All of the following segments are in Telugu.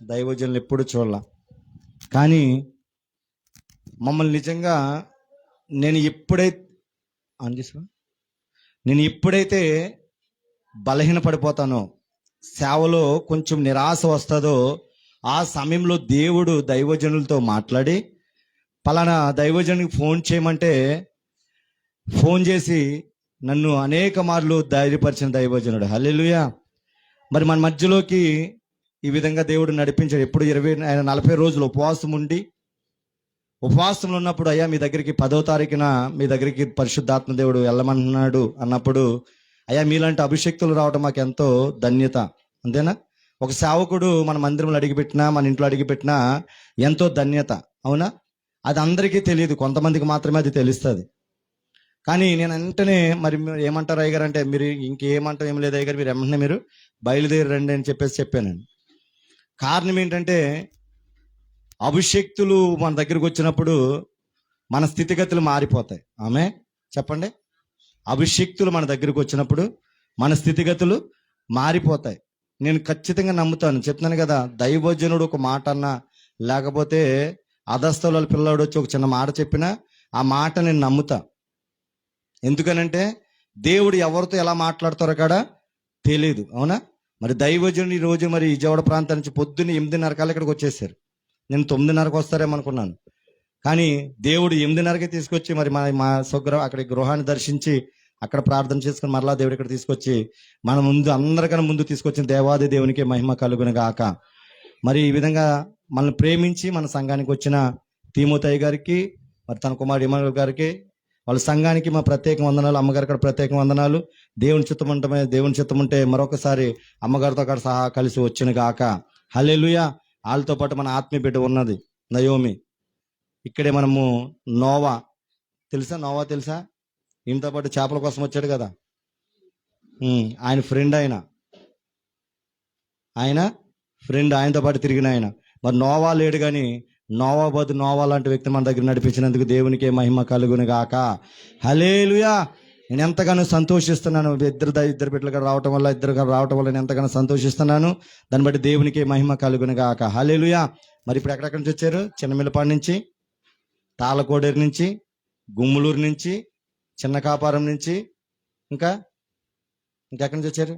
దైవజనులు ఎప్పుడు చూడాల. కానీ మమ్మల్ని నిజంగా నేను ఎప్పుడైతే నేను ఎప్పుడైతే బలహీన పడిపోతానో, సేవలో కొంచెం నిరాశ వస్తుందో, ఆ సమయంలో దేవుడు దైవజనులతో మాట్లాడి పలానా దైవజనునికి ఫోన్ చేయమంటే ఫోన్ చేసి నన్ను అనేక మార్లు ధైర్యపరిచిన దైవజనుడు. హల్లెలూయా. మరి మన మధ్యలోకి ఈ విధంగా దేవుడు నడిపించాడు. ఎప్పుడు 40 రోజులు ఉపవాసం ఉండి, ఉపవాసంలో ఉన్నప్పుడు అయ్యా మీ దగ్గరికి 10వ తారీఖున మీ దగ్గరికి పరిశుద్ధాత్మ దేవుడు వెళ్ళమన్నాడు అన్నప్పుడు, అయ్యా మీలాంటి అభిషేక్తులు రావడం మాకు ఎంతో ధన్యత. అంతేనా? ఒక సేవకుడు మన మందిరంలో అడిగిపెట్టినా, మన ఇంట్లో అడిగిపెట్టినా ఎంతో ధన్యత. అవునా? అది అందరికీ తెలియదు, కొంతమందికి మాత్రమే అది తెలుస్తుంది. కానీ నేను వెంటనే మరి ఏమంటారు అయ్యగారు అంటే, మీరు ఇంకేమంటారు ఏం లేదు అయ్యగారు, మీరు వెంటనే మీరు బయలుదేరి రండి అని చెప్పానండి. కారణం ఏంటంటే, అభిషేక్తులు మన దగ్గరికి వచ్చినప్పుడు మన స్థితిగతులు మారిపోతాయి. ఆమె చెప్పండి. అభిషేక్తులు మన దగ్గరికి వచ్చినప్పుడు మన స్థితిగతులు మారిపోతాయి. నేను ఖచ్చితంగా నమ్ముతాను, చెప్తున్నాను కదా. దైవజనుడు ఒక మాట అన్నా, లేకపోతే అధస్థల పిల్లాడు వచ్చి ఒక చిన్న మాట చెప్పినా ఆ మాట నేను నమ్ముతా. ఎందుకనంటే దేవుడు ఎవరితో ఎలా మాట్లాడతారో కాడ తెలియదు. అవునా? మరి దైవజనుడు ఈ రోజు మరి విజయవాడ ప్రాంతం నుంచి పొద్దున్న 8:30 కల్లా ఇక్కడికి వచ్చేసారు. నేను 9:30కు వస్తారేమనుకున్నాను. కానీ దేవుడు 8:30కి తీసుకొచ్చి మరి మా స్వగృహం అక్కడి గృహాన్ని దర్శించి అక్కడ ప్రార్థన చేసుకుని మరలా దేవుడు ఇక్కడ తీసుకొచ్చి మన ముందు అందరికన్నా ముందు తీసుకొచ్చిన దేవాది దేవునికి మహిమ కలుగును గాక. మరి ఈ విధంగా మనల్ని ప్రేమించి మన సంఘానికి వచ్చిన తిమోతి గారికి, మరి తన కుమారుడు ఇమానుయేల్ గారికి, వాళ్ళ సంఘానికి మా ప్రత్యేక వందనాలు. అమ్మగారి కూడా ప్రత్యేక వందనాలు. దేవుని చిత్తం ఉంటే మరొకసారి అమ్మగారితో అక్కడ సహా కలిసి వచ్చిన గాక. హల్లెలూయా. వాళ్ళతో పాటు మన ఆత్మీయ బిడ్డ ఉన్నది, నయోమి. ఇక్కడే మనము నోవా తెలుసా? ఈయనతో పాటు చేపల కోసం వచ్చాడు కదా, ఆయన ఫ్రెండ్. ఆయన ఫ్రెండ్, ఆయనతో పాటు తిరిగిన ఆయన. మరి నోవా లేడు, కానీ నోవా లాంటి వ్యక్తి మన దగ్గర నడిపించినందుకు దేవునికే మహిమ కలుగును గాక. హల్లెలూయా. నేను ఎంతగానో సంతోషిస్తున్నాను. ఇద్దరు బిడ్డలు రావటం వల్ల నేను ఎంతగానో సంతోషిస్తున్నాను. దాన్ని బట్టి దేవునికి మహిమ కలుగును గాక. హల్లెలూయా. మరి ఇప్పుడు ఎక్కడెక్కడి నుంచి వచ్చారు? చిన్నమిల్లపాడు నుంచి, తాళకోడేరు నుంచి, గుమ్మలూరు నుంచి, చిన్న కాపారం నుంచి, ఇంకెక్కడి నుంచి వచ్చారు?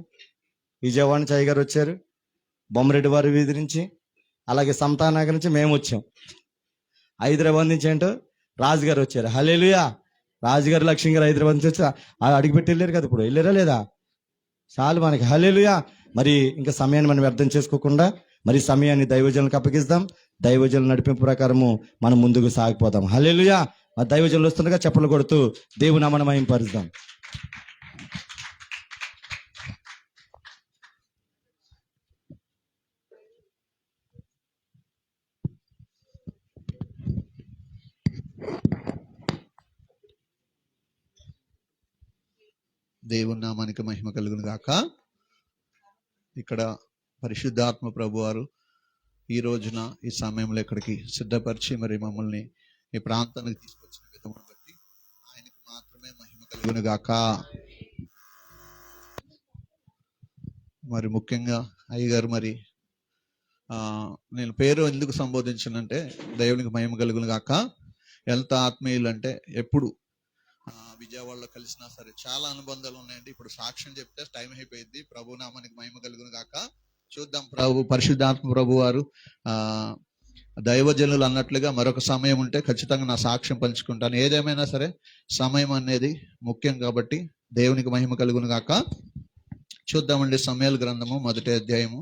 విజయవాడ నుంచి అయ్యగారు వచ్చారు, బొమ్మరెడ్డి వారి వీధి నుంచి, అలాగే సంతానగర్ నుంచి మేము వచ్చాం. హైదరాబాద్ నుంచి ఏంటో రాజుగారు వచ్చారు. హల్లెలూయా. రాజుగారు లక్ష్మీ గారు హైదరాబాద్ నుంచి వచ్చి అడిగిపెట్టి వెళ్ళారు కదా. ఇప్పుడు వెళ్ళారా లేదా? చాలు మనకి. హల్లెలూయా. మరి ఇంకా సమయాన్ని మనం వ్యర్థం చేసుకోకుండా మరి సమయాన్ని దైవజనులకు అప్పగిస్తాం. దైవజనుల నడిపింపు ప్రకారము మనం ముందుకు సాగిపోతాం. హల్లెలూయా. మరి దైవజనులు వస్తుండగా చప్పలు కొడుతూ దేవుని నామమున మహిమపరుద్దాం. దేవుని నామానికి మహిమ కలుగును గాక. ఇక్కడ పరిశుద్ధాత్మ ప్రభువారు ఈ రోజున ఈ సమయంలో ఇక్కడికి సిద్ధపరిచి మరి మమ్మల్ని ఈ ప్రాంతానికి తీసుకొచ్చిన విధమును బట్టి ఆయనకు మాత్రమే మహిమ కలుగును గాక. మరి ముఖ్యంగా అయ్యగారు మరి నేను పేరు ఎందుకు సంబోధించానంటే, దేవునికి మహిమ కలుగును గాక. ఎంత ఆత్మీయులు అంటే, ఎప్పుడు విజయవాడలో కలిసినా సరే చాలా అనుబంధాలు ఉన్నాయండి. ఇప్పుడు సాక్ష్యం చెప్తే టైం అయిపోయింది. ప్రభు నామానికి మహిమ కలుగును గాక. చూద్దాం. పరిశుద్ధాత్మ ప్రభు వారు దైవజనులు అన్నట్లుగా మరొక సమయం ఉంటే ఖచ్చితంగా నా సాక్ష్యం పంచుకుంటాను. ఏదేమైనా సరే సమయం అనేది ముఖ్యం కాబట్టి దేవునికి మహిమ కలుగును గాక. చూద్దామండి. సమయాల గ్రంథము 1వ అధ్యాయము.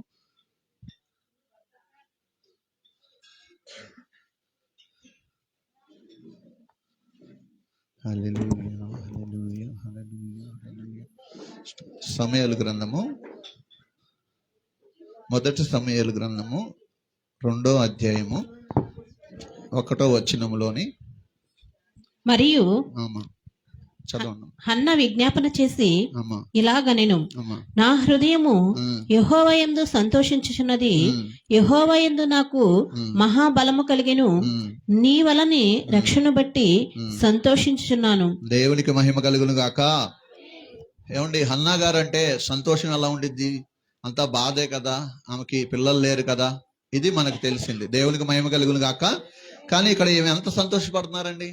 సమయాల గ్రంథము 1 సమయాల గ్రంథము 2వ అధ్యాయము 1వ వచనములోని మరియు చదవండి. హన్న విజ్ఞాపన చేసి ఇలాగనెను, నా హృదయము యెహోవా యందు సంతోషించుచున్నది, యెహోవా యందు నాకు మహాబలము కలిగెను, నీ వలని రక్షణ బట్టి సంతోషించుచున్నాను. దేవునికి మహిమ కలుగును గాక. ఏమండి, హన్నా గారు అంటే సంతోషం ఎలా ఉండిద్ది? అంతా బాధే కదా, ఆమెకి పిల్లలు లేరు కదా, ఇది మనకు తెలిసింది. దేవునికి మహిమ కలుగును గాక. కానీ ఇక్కడ ఎంత సంతోషపడుతున్నారండి?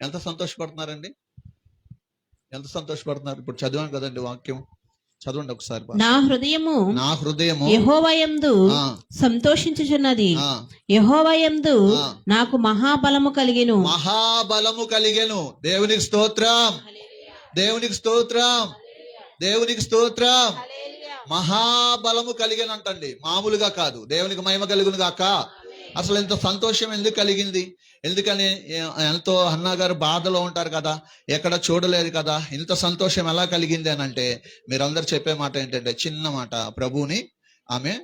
ఎంత సంతోషపడుతున్నారండి? ఎంత సంతోషపడుతున్నారు? ఇప్పుడు చదివాను కదండి వాక్యం, చదవండి ఒకసారి. నా హృదయము యెహోవా యందు సంతోషించుచున్నది, యెహోవా యందు నాకు మహాబలము కలిగెను. మహాబలము కలిగెను. దేవునికి స్తోత్రం, దేవునికి స్తోత్రం, దేవునికి స్తోత్రం. మహాబలము కలిగెను అంటండి, మామూలుగా కాదు. దేవునికి మహిమ కలుగును గాక. అసలు ఇంత సంతోషం ఎందుకు కలిగింది? ఎందుకని? ఎంతో హన్నా గారు బాధలో ఉంటారు కదా, ఎక్కడ చూడలేదు కదా. ఇంత సంతోషం ఎలా కలిగింది అని అంటే, మీరందరూ చెప్పే మాట ఏంటంటే, చిన్న మాట, ప్రభువుని ఆమె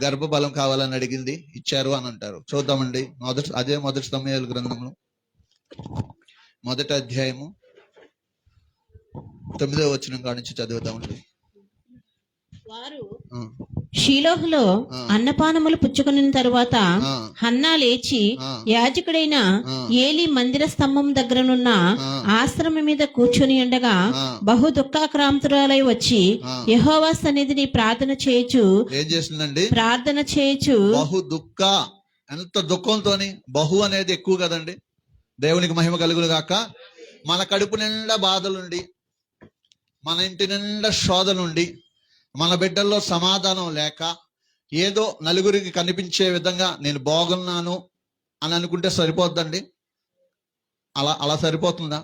గర్భబలం కావాలని అడిగింది, ఇచ్చారు అని అంటారు. చూద్దామండి. మొదటి సమూయేలు గ్రంథంలో 1వ అధ్యాయము 9వ వచనం కాడి నుంచి చదువుతామండి. వారు షీలోహులో అన్నపానములు పుచ్చుకున్న తరువాత హన్నా లేచి యాజకుడైన ఏలి మందిర స్తంభం దగ్గరనున్న ఆశ్రమం మీద కూర్చుని ఉండగా బహు దుఃఖాక్రాంతురాలై వచ్చి యెహోవా సన్నిధిని ప్రార్థన చేయొచ్చు. ఏం చేసిందండి? ప్రార్థన చేయొచ్చు. బహు దుఃఖ, ఎంత దుఃఖంతోని. బహు అనేది ఎక్కువ కదండి. దేవునికి మహిమ కలుగును గాక. మన కడుపు నిండా బాధలుండి, మన ఇంటి నిండా శోధనుండి, మన బిడ్డల్లో సమాధానం లేక, ఏదో నలుగురికి కనిపించే విధంగా నేను బాగున్నాను అని అనుకుంటే సరిపోద్దండి? అలా సరిపోతుందా?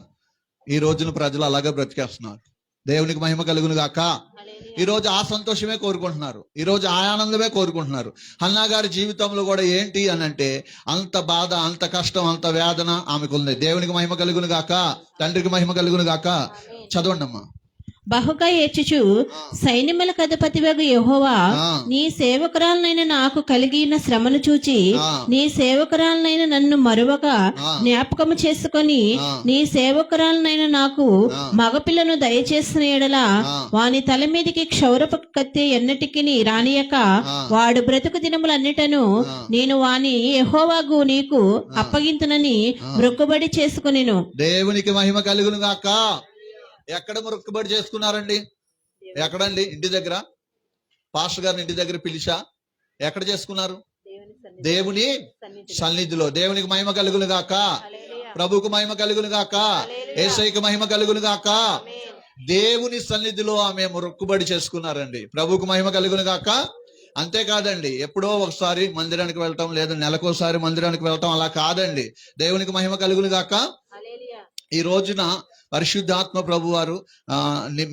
ఈ రోజున ప్రజలు అలాగే బ్రతికేస్తున్నారు. దేవునికి మహిమ కలుగును గాక. ఈ రోజు ఆ సంతోషమే కోరుకుంటున్నారు, ఈ రోజు ఆ ఆనందమే కోరుకుంటున్నారు. హన్నా గారి జీవితంలో కూడా ఏంటి అని అంటే, అంత బాధ, అంత కష్టం, అంత వేదన ఆమెకు ఉంది. దేవునికి మహిమ కలుగును గాక. తండ్రికి మహిమ కలుగును గాక. చదవండి అమ్మా. బహుగా ఏడ్చుచు సైన్యములకు అధిపతివగు యెహోవా, నీ సేవకురాలనైన నాకు కలిగిన శ్రమను చూచి నీ సేవకురాలనైన నన్ను మరువక జ్ఞాపకము చేసుకొని నీ సేవకురాలనైన నాకు మగపిల్లను దయచేసిన ఎడల వాని తల మీదికి క్షౌరపు కత్తి ఎన్నటికి రానియక వాడు బ్రతుకు దినములన్నిటను నేను వాని యెహోవాకు నీకు అప్పగింతునని మొక్కుబడి చేసుకొనెను. దేవునికి మహిమ కలుగును గాక. ఎక్కడ మొక్కుబడి చేసుకున్నారండి? ఎక్కడండి? ఇంటి దగ్గర, పాస్టర్ గారిని ఇంటి దగ్గర పిలిచా ఎక్కడ చేసుకున్నారు? దేవుని సన్నిధిలో. దేవునికి మహిమ కలుగును గాక. ప్రభువుకు మహిమ కలుగును గాక. యేసయ్యకు మహిమ కలుగును గాక. దేవుని సన్నిధిలో ఆమె మొక్కుబడి చేసుకున్నారండి. ప్రభువుకు మహిమ కలుగును గాక. అంతేకాదండి, ఎప్పుడో ఒకసారి మందిరానికి వెళ్ళటం, లేదా నెలకోసారి మందిరానికి వెళ్ళటం, అలా కాదండి. దేవునికి మహిమ కలుగును గాక. ఈ రోజున పరిశుద్ధాత్మ ప్రభు వారు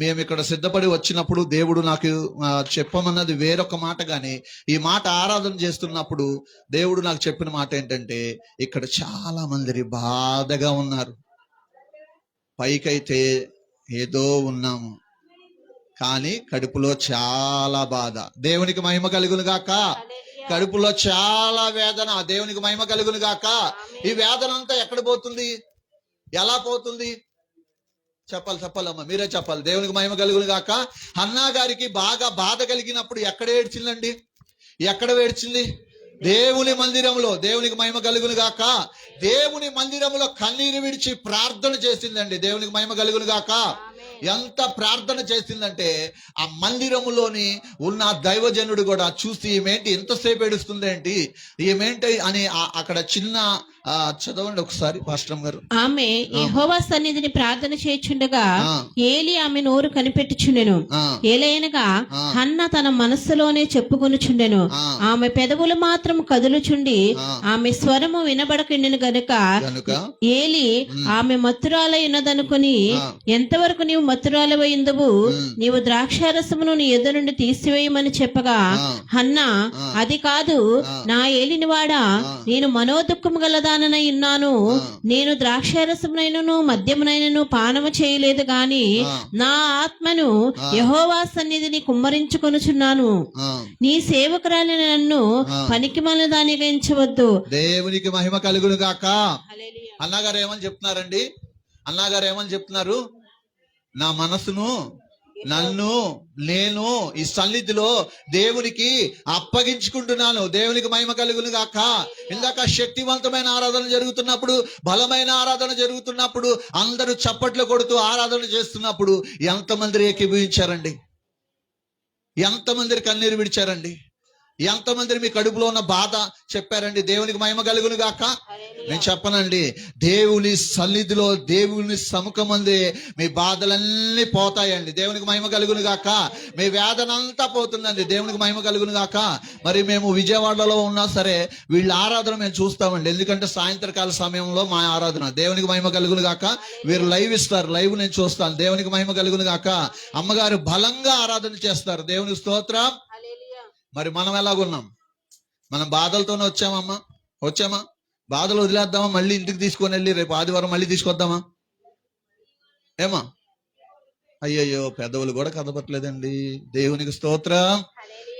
మేము ఇక్కడ సిద్ధపడి వచ్చినప్పుడు దేవుడు నాకు చెప్పమన్నది వేరొక మాట, గాని ఈ మాట ఆరాధన చేస్తున్నప్పుడు దేవుడు నాకు చెప్పిన మాట ఏంటంటే, ఇక్కడ చాలా మంది బాధగా ఉన్నారు. పైకైతే ఏదో ఉన్నాము, కానీ కడుపులో చాలా బాధ. దేవునికి మహిమ కలుగును గాక. కడుపులో చాలా వేదన. దేవునికి మహిమ కలుగును గాక. ఈ వేదన అంతా ఎక్కడ పోతుంది? ఎలా పోతుంది? చెప్పాలమ్మా, మీరే చెప్పాలి. దేవునికి మహిమ కలుగును గాక. హన్నా గారికి బాగా బాధ కలిగినప్పుడు ఎక్కడ ఏడ్చిందండి? ఎక్కడ ఏడ్చింది? దేవుని మందిరంలో. దేవునికి మహిమ కలుగును గాక. దేవుని మందిరంలో కన్నీరు విడిచి ప్రార్థన చేసిందండి. దేవునికి మహిమ కలుగును గాక. ఎంత ప్రార్థన చేసిందంటే, ఆ మందిరములోని ఉన్న దైవజనుడు కూడా చూసి ఈమెంటి ఎంతసేపు ఏడుస్తుంది ఏంటి, ఈమెంటి అని అక్కడ చిన్న చదవండి ఒకసారి పాస్టర్ గారు. ఆమె యెహోవా సన్నిధిని ప్రార్థన చేయుచుండగా ఏలి ఆమె నోరు కనిపెట్టుచుండెను. ఏలయనగా హన్నా తన మనస్సులోనే చెప్పుకొనుచుండెను. ఆమె పెదవులు మాత్రం కదులుచుండి ఆమె స్వరము వినబడకుండెను గనుక ఏలి ఆమె మత్తురాలై ఉన్నదనుకుని, ఎంతవరకు నీవు మత్తురాలవైందువు, నీవు ద్రాక్షారసమును నీ ఎదురు నుండి తీసివేయమని చెప్పగా హన్నా, అది కాదు నా ఏలిని వాడా, నేను మనోదుఃఖము గలదానై ఉన్నాను. నేను ద్రాక్షారసమునైనను మద్యమునైనను పానము చేయలేదు గాని నా ఆత్మను యెహోవా సన్నిధిని కుమ్మరించుకొనుచున్నాను. నీ సేవకురాలిని నన్ను పనికిమాలిన దానిగా ఎంచవద్దు. దేవునికి మహిమ కలుగును గాక. అన్నగారు ఏమని చెప్తున్నారండి? అన్నగారు ఏమని చెప్తున్నారు? నా మనసును, నేను ఈ సన్నిధిలో దేవునికి అప్పగించుకుంటున్నాను. దేవునికి మహిమ కలుగును గాక. ఇందాక శక్తివంతమైన ఆరాధన జరుగుతున్నప్పుడు, బలమైన ఆరాధన జరుగుతున్నప్పుడు, అందరూ చప్పట్లు కొడుతూ ఆరాధన చేస్తున్నప్పుడు ఎంతమంది ఏకీభవించారండి? ఎంతమంది కన్నీరు విడిచారండి? ఎంతమంది మీ కడుపులో ఉన్న బాధ చెప్పారండి? దేవునికి మహిమ కలుగును గాక. నేను చెప్పనండి, దేవుని సన్నిధిలో దేవుని సముఖమందే మీ బాధలన్నీ పోతాయండి. దేవునికి మహిమ కలుగును గాక. మీ వేదన అంతా పోతుందండి. దేవునికి మహిమ కలుగును గాక. మరి మేము విజయవాడలో ఉన్నా సరే వీళ్ళ ఆరాధన మేము చూస్తామండి. ఎందుకంటే సాయంత్రకాల సమయంలో మా ఆరాధన. దేవునికి మహిమ కలుగును గాక. వీరు లైవ్ ఇస్తారు, లైవ్ నేను చూస్తాను. దేవునికి మహిమ కలుగును గాక. అమ్మగారు బలంగా ఆరాధన చేస్తారు. దేవునికి స్తోత్రం. మరి మనం ఎలాగున్నాం? మనం బాధలతోనే వచ్చామా? బాధలు వదిలేద్దామా? మళ్ళీ ఇంటికి తీసుకొని వెళ్ళి రేపు ఆదివారం మళ్ళీ తీసుకొద్దామా? ఏమా? అయ్యయ్యో, పెదవులు కూడా కదపట్లేదండి. దేవునికి స్తోత్రం.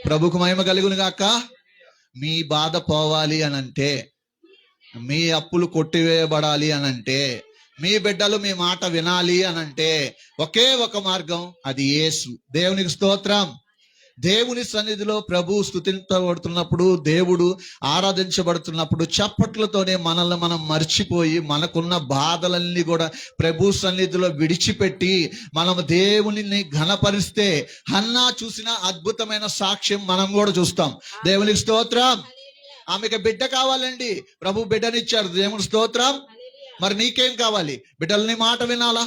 ప్రభుకు మహిమ కలుగును గాక. మీ బాధ పోవాలి అనంటే, మీ అప్పులు కొట్టివేయబడాలి అనంటే, మీ బిడ్డలు మీ మాట వినాలి అనంటే ఒకే ఒక మార్గం, అది యేసు. దేవునికి స్తోత్రం. దేవుని సన్నిధిలో ప్రభు స్తుతించబడుతున్నప్పుడు, దేవుడు ఆరాధించబడుతున్నప్పుడు చప్పట్లతోనే మనల్ని మనం మర్చిపోయి మనకున్న బాధలన్నీ కూడా ప్రభు సన్నిధిలో విడిచిపెట్టి మనం దేవునిని ఘనపరిస్తే హన్నా చూసిన అద్భుతమైన సాక్ష్యం మనం కూడా చూస్తాం. దేవునికి స్తోత్రం. ఆమెకి బిడ్డ కావాలండి, ప్రభు బిడ్డనిచ్చారు. దేవుని స్తోత్రం. మరి నీకేం కావాలి? బిడ్డలని మాట వినాలా?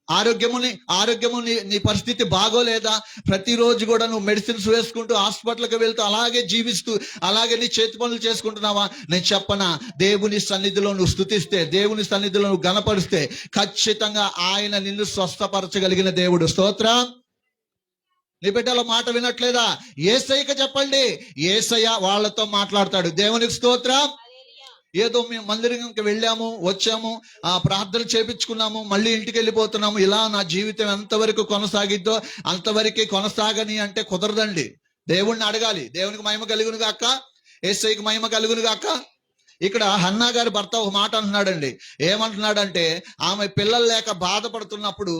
ఆరోగ్యము నీ పరిస్థితి బాగోలేదా? ప్రతిరోజు కూడా నువ్వు మెడిసిన్స్ వేసుకుంటూ హాస్పిటల్కి వెళ్తూ అలాగే జీవిస్తూ అలాగే నీ చేతి పనులు చేసుకుంటున్నావా? నేను చెప్పనా, దేవుని సన్నిధిలో నువ్వు స్తుతిస్తే, దేవుని సన్నిధిలో నువ్వు గణపరిస్తే ఖచ్చితంగా ఆయన నిన్ను స్వస్థపరచగలిగిన దేవుడు. స్తోత్రం. నీ బిడ్డల మాట వినట్లేదా? యేసయ్యకి చెప్పండి, యేసయ్య వాళ్ళతో మాట్లాడతాడు. దేవునికి స్తోత్రం. ఏదో మేము మందిరంకి వెళ్ళాము, వచ్చాము, ఆ ప్రార్థన చేపించుకున్నాము, మళ్ళీ ఇంటికి వెళ్ళిపోతున్నాము, ఇలా నా జీవితం ఎంతవరకు కొనసాగిద్దో అంతవరకే కొనసాగని అంటే కుదరదండి. దేవుణ్ణి అడగాలి. దేవునికి మహిమ కలుగును గాక. యేసయ్యకి మహిమ కలుగును గాక. ఇక్కడ హన్నా గారి భర్త ఒక మాట అంటున్నాడండి. ఏమంటున్నాడంటే, ఆమె పిల్లలు లేక బాధపడుతున్నప్పుడు,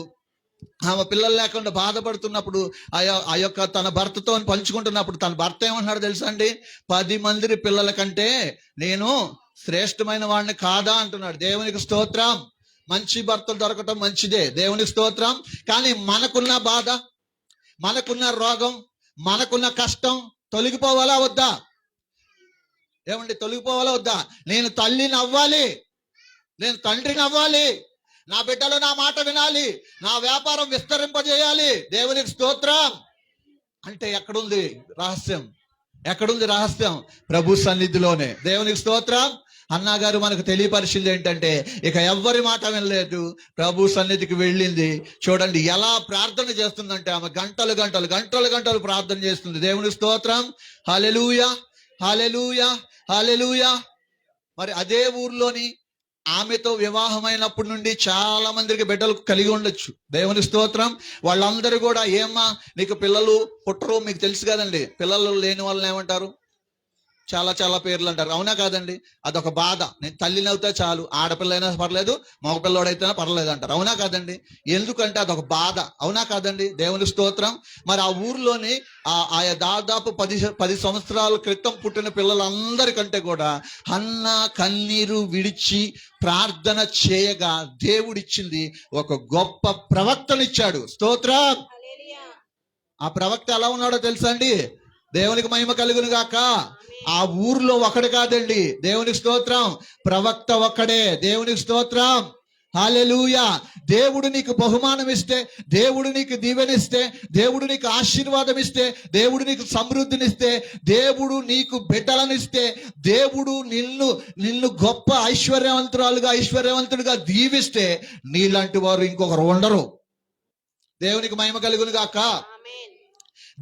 ఆమె పిల్లలు లేకుండా బాధపడుతున్నప్పుడు ఆ యొక్క తన భర్తతో పంచుకుంటున్నప్పుడు తన భర్త ఏమంటున్నాడు తెలుసా అండి? 10 మంది పిల్లల కంటే నేను శ్రేష్టమైన వాడిని కాదా అంటున్నాడు. దేవునికి స్తోత్రం. మంచి భర్త దొరకటం మంచిదే, దేవునికి స్తోత్రం. కానీ మనకున్న బాధ, మనకున్న రోగం, మనకున్న కష్టం తొలగిపోవాలా వద్దా? ఏమండి, తొలగిపోవాలా వద్దా? నేను తల్లిని అవ్వాలి, నేను తండ్రిని అవ్వాలి, నా బిడ్డలు నా మాట వినాలి, నా వ్యాపారం విస్తరింపజేయాలి. దేవునికి స్తోత్రం. అంటే ఎక్కడుంది రహస్యం? ఎక్కడుంది రహస్యం? ప్రభు సన్నిధిలోనే. దేవునికి స్తోత్రం. అన్నా గారు మనకు తెలియపరిచింది ఏంటంటే, ఇక ఎవ్వరి మాట వినలేదు, ప్రభు సన్నిధికి వెళ్ళింది. చూడండి ఎలా ప్రార్థన చేస్తుందంటే, ఆమె గంటలు గంటలు గంటలు గంటలు ప్రార్థన చేస్తుంది. దేవునికి స్తోత్రం. హల్లెలూయా, హల్లెలూయా, హల్లెలూయా. మరి అదే ఊర్లోని ఆమెతో వివాహమైనప్పటి నుండి చాలా మందికి బిడ్డలు కలిగి ఉండొచ్చు. దేవుని స్తోత్రం. వాళ్ళందరూ కూడా, ఏమ్మా నీకు పిల్లలు పుట్టరు, మీకు తెలుసు కదండి. పిల్లలు లేని వాళ్ళని ఏమంటారు? చాలా చాలా పేర్లు అంటారు. అవునా కాదండి? అదొక బాధ. నేను తల్లిని అవుతా చాలు, ఆడపిల్ల అయినా పర్లేదు, మగపిల్లవాడైతేనా పర్లేదు అంటారు. అవునా కాదండి? ఎందుకంటే అదొక బాధ. అవునా కాదండి? దేవుని స్తోత్రం. మరి ఆ ఊర్లోని ఆయా దాదాపు 10 సంవత్సరాల క్రితం పుట్టిన పిల్లలందరికంటే కూడా హన్నా కన్నీరు విడిచి ప్రార్థన చేయగా దేవుడిచ్చింది ఒక గొప్ప ప్రవక్తనిచ్చాడు. స్తోత్రం. ఆ ప్రవక్త ఎలా ఉన్నాడో తెలుసా అండి? దేవునికి మహిమ కలుగును గాక. ఆ ఊర్లో ఒకడు కాదండి. దేవునికి స్తోత్రం. ప్రవక్త ఒక్కడే. దేవునికి స్తోత్రం. హల్లెలూయా. దేవుడు నీకు బహుమానం ఇస్తే, దేవుడు నీకు దీవెనిస్తే, దేవుడు నీకు ఆశీర్వాదం ఇస్తే, దేవుడు నీకు సమృద్ధినిస్తే, దేవుడు నీకు బిడ్డలనిస్తే, దేవుడు నిన్ను గొప్ప ఐశ్వర్యవంతుడిగా దీవిస్తే, నీలాంటి వారు ఇంకొకరు ఉండరు. దేవునికి మహిమ కలుగును గాక.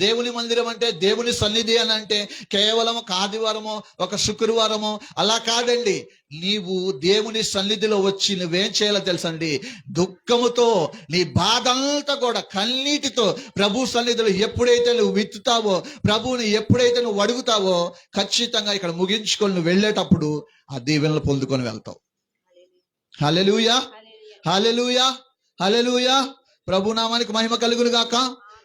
దేవుని మందిరం అంటే, దేవుని సన్నిధి అని అంటే కేవలం ఒక ఆదివారమో ఒక శుక్రవారమో అలా కాదండి. నీవు దేవుని సన్నిధిలో వచ్చి నువ్వేం చేయాలో తెలుసండి? దుఃఖముతో నీ బాధ అంతా కూడా కన్నీటితో ప్రభు సన్నిధిలో ఎప్పుడైతే నువ్వు విత్తుతావో, ప్రభువుని ఎప్పుడైతే నువ్వు అడుగుతావో, ఖచ్చితంగా ఇక్కడ ముగించుకొని నువ్వు వెళ్ళేటప్పుడు ఆ దీవెనలు పొందుకొని వెళ్తావు. హల్లెలూయా, హల్లెలూయా, హల్లెలూయా. ప్రభు నామానికి మహిమ కలుగును గాక.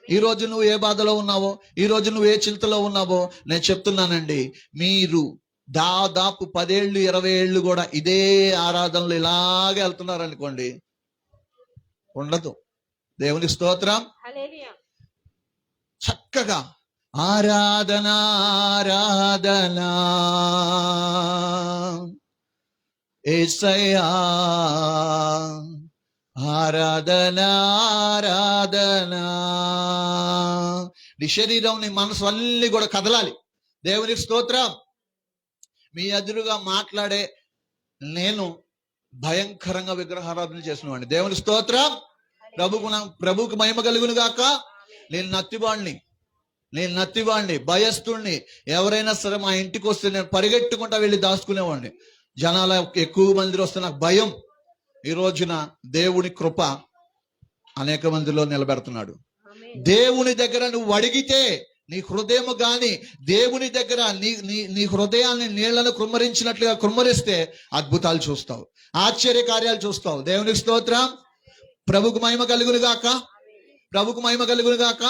ఈ రోజు నువ్వు ఏ బాధలో ఉన్నావో, ఈ రోజు నువ్వు ఏ చింతలో ఉన్నావో నేను చెప్తున్నానండి, మీరు దాదాపు 10 ఏళ్ళు 20 ఏళ్ళు కూడా ఇదే ఆరాధనలు ఇలాగే వెళ్తున్నారు అనుకోండి, ఉండదు. దేవుని స్తోత్రం. చక్కగా ఆరాధన ఆరాధన యేసయ్యా ఆరాధన ఆరాధన. నీ శరీరం నీ మనసు అన్ని కూడా కదలాలి. దేవునికి స్తోత్రం. మీ ఎదురుగా మాట్లాడే నేను భయంకరంగా విగ్రహారాధన చేసిన వాడిని. దేవుని స్తోత్రం. ప్రభువుకు మహిమ కలుగును గాక. నేను నత్తివాడిని, భయస్తుడిని. ఎవరైనా సరే మా ఇంటికి వస్తే నేను పరిగెట్టుకుంటా వెళ్ళి దాచుకునేవాడిని. జనాల ఎక్కువ మంది వస్తే నాకు భయం. ఈ రోజున దేవుని కృప అనేక మందిలో నిలబెడుతున్నాడు. దేవుని దగ్గర నువ్వు అడిగితే నీ హృదయం గాని దేవుని దగ్గర నీ హృదయాన్ని నీళ్లను కుమ్మరించినట్లుగా కుమ్మరిస్తే అద్భుతాలు చూస్తావు, ఆశ్చర్య కార్యాలు చూస్తావు. దేవునికి స్తోత్రం. ప్రభుకు మహిమ కలుగును గాక. ప్రభుకు మహిమ కలుగును గాక.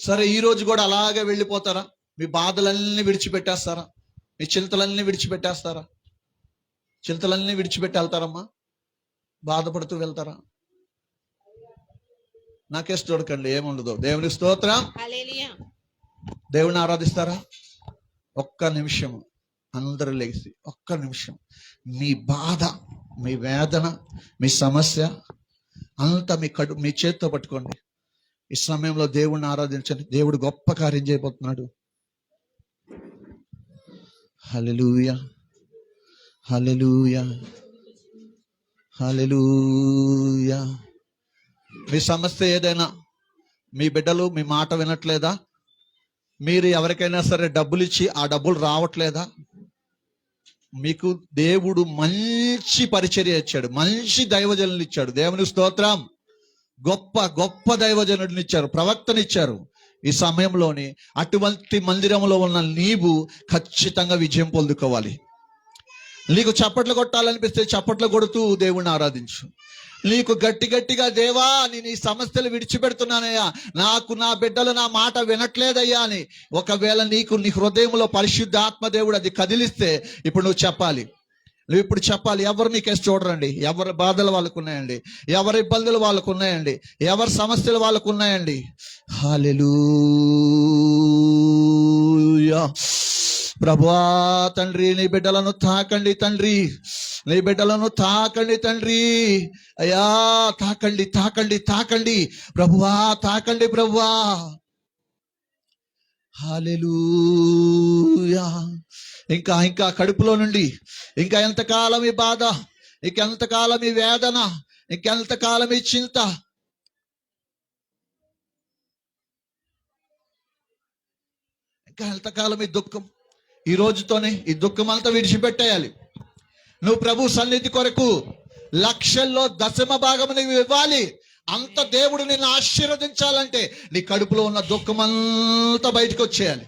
సరే, ఈ రోజు కూడా అలాగే వెళ్ళిపోతారా? మీ బాధలన్నీ విడిచిపెట్టేస్తారా? మీ చింతలన్నీ విడిచిపెట్టేస్తారా? చింతలన్నీ విడిచిపెట్టి వెళ్తారమ్మా? బాధపడుతూ వెళ్తారా? నాకేసి చూడకండి, ఏముండదు. దేవునికి స్తోత్రం. దేవుని ఆరాధిస్తారా? ఒక్క నిమిషం అందరూ లేచి ఒక్క నిమిషం మీ బాధ, మీ వేదన, మీ సమస్య అంతా మీ చేత్తో పట్టుకోండి. ఈ సమయంలో దేవుణ్ణి ఆరాధించండి. దేవుడు గొప్ప కార్యం చేయబోతున్నాడు. హల్లెలూయా, హల్లెలూయా, హల్లెలూయా. మీ సమస్య ఏదైనా, మీ బిడ్డలు మీ మాట వినట్లేదా? మీరు ఎవరికైనా సరే డబ్బులు ఇచ్చి ఆ డబ్బులు రావట్లేదా? మీకు దేవుడు మంచి పరిచర్య ఇచ్చాడు, మంచి దైవజనులు ఇచ్చాడు. దేవుని స్తోత్రం. గొప్ప గొప్ప దైవజనుడిని ఇచ్చారు, ప్రవక్తనిచ్చారు. ఈ సమయంలోని అటువంటి మందిరంలో ఉన్న నీవు ఖచ్చితంగా విజయం పొందుకోవాలి. నీకు చప్పట్లు కొట్టాలనిపిస్తే చప్పట్లు కొడుతూ దేవుణ్ణి ఆరాధించు. నీకు గట్టిగా దేవా నేను ఈ సమస్యలు విడిచిపెడుతున్నానయ్యా, నాకు నా బిడ్డలు నా మాట వినట్లేదయ్యా అని ఒకవేళ నీ హృదయంలో పరిశుద్ధాత్మ దేవుడు అది కదిలిస్తే ఇప్పుడు నువ్వు చెప్పాలి. ఎవరు నీకేసి చూడరండి. ఎవరి బాధలు వాళ్ళకు ఉన్నాయండి, ఎవరి ఇబ్బందులు వాళ్ళకు ఉన్నాయండి, ఎవరి సమస్యలు వాళ్ళకు ఉన్నాయండి. హల్లెలూయా. ప్రభువా తండ్రి, నీ బిడ్డలను తాకండి తండ్రి, నీ బిడ్డలను తాకండి తండ్రి. అయ్యా తాకండి, తాకండి, తాకండి ప్రభువా, తాకండి ప్రభువా. హల్లెలూయా. ఇంకా కడుపులో నుండి ఇంకా ఎంతకాలం ఈ బాధ, ఇంకెంతకాలం ఈ వేదన, ఇంకెంతకాలం ఈ చింత, ఇంకా ఎంతకాలం ఈ దుఃఖం. ఈ రోజుతోనే ఈ దుఃఖం అంతా విడిచిపెట్టేయాలి. నువ్వు ప్రభు సన్నిధి కొరకు లక్షల్లో 10% నువ్వు ఇవ్వాలి. అంత దేవుడు నిన్ను ఆశీర్వదించాలంటే నీ కడుపులో ఉన్న దుఃఖం అంతా బయటకు వచ్చేయాలి.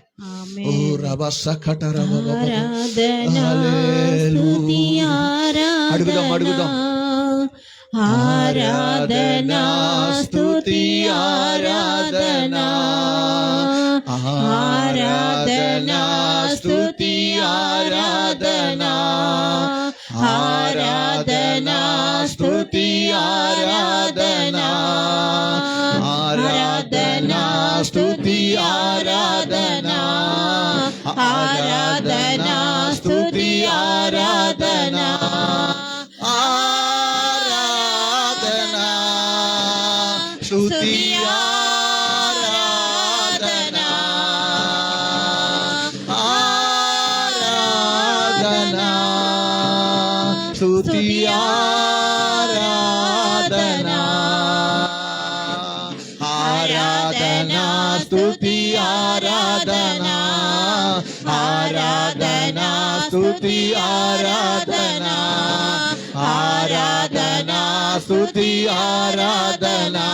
అడుగుదాం ఆరాధనా స్తుతి ఆరాధనా, ఆరాధనా స్తుతి ఆరాధనా, ఆరాధనా స్తుతి ఆరాధనా, ఆరాధనా స్తుతి ఆరాధనా, ఆరాధనా స్తుతి ఆరాధనా, ఆరాధనా స్తుతి ఆరాధనా, ఆరాధనా స్తుతి ఆరాధనా, ఆరాధనా స్తుతి ఆరాధనా, ఆరాధనా స్తుతి ఆరాధనా, ఆరాధనా స్తుతి ఆరాధనా,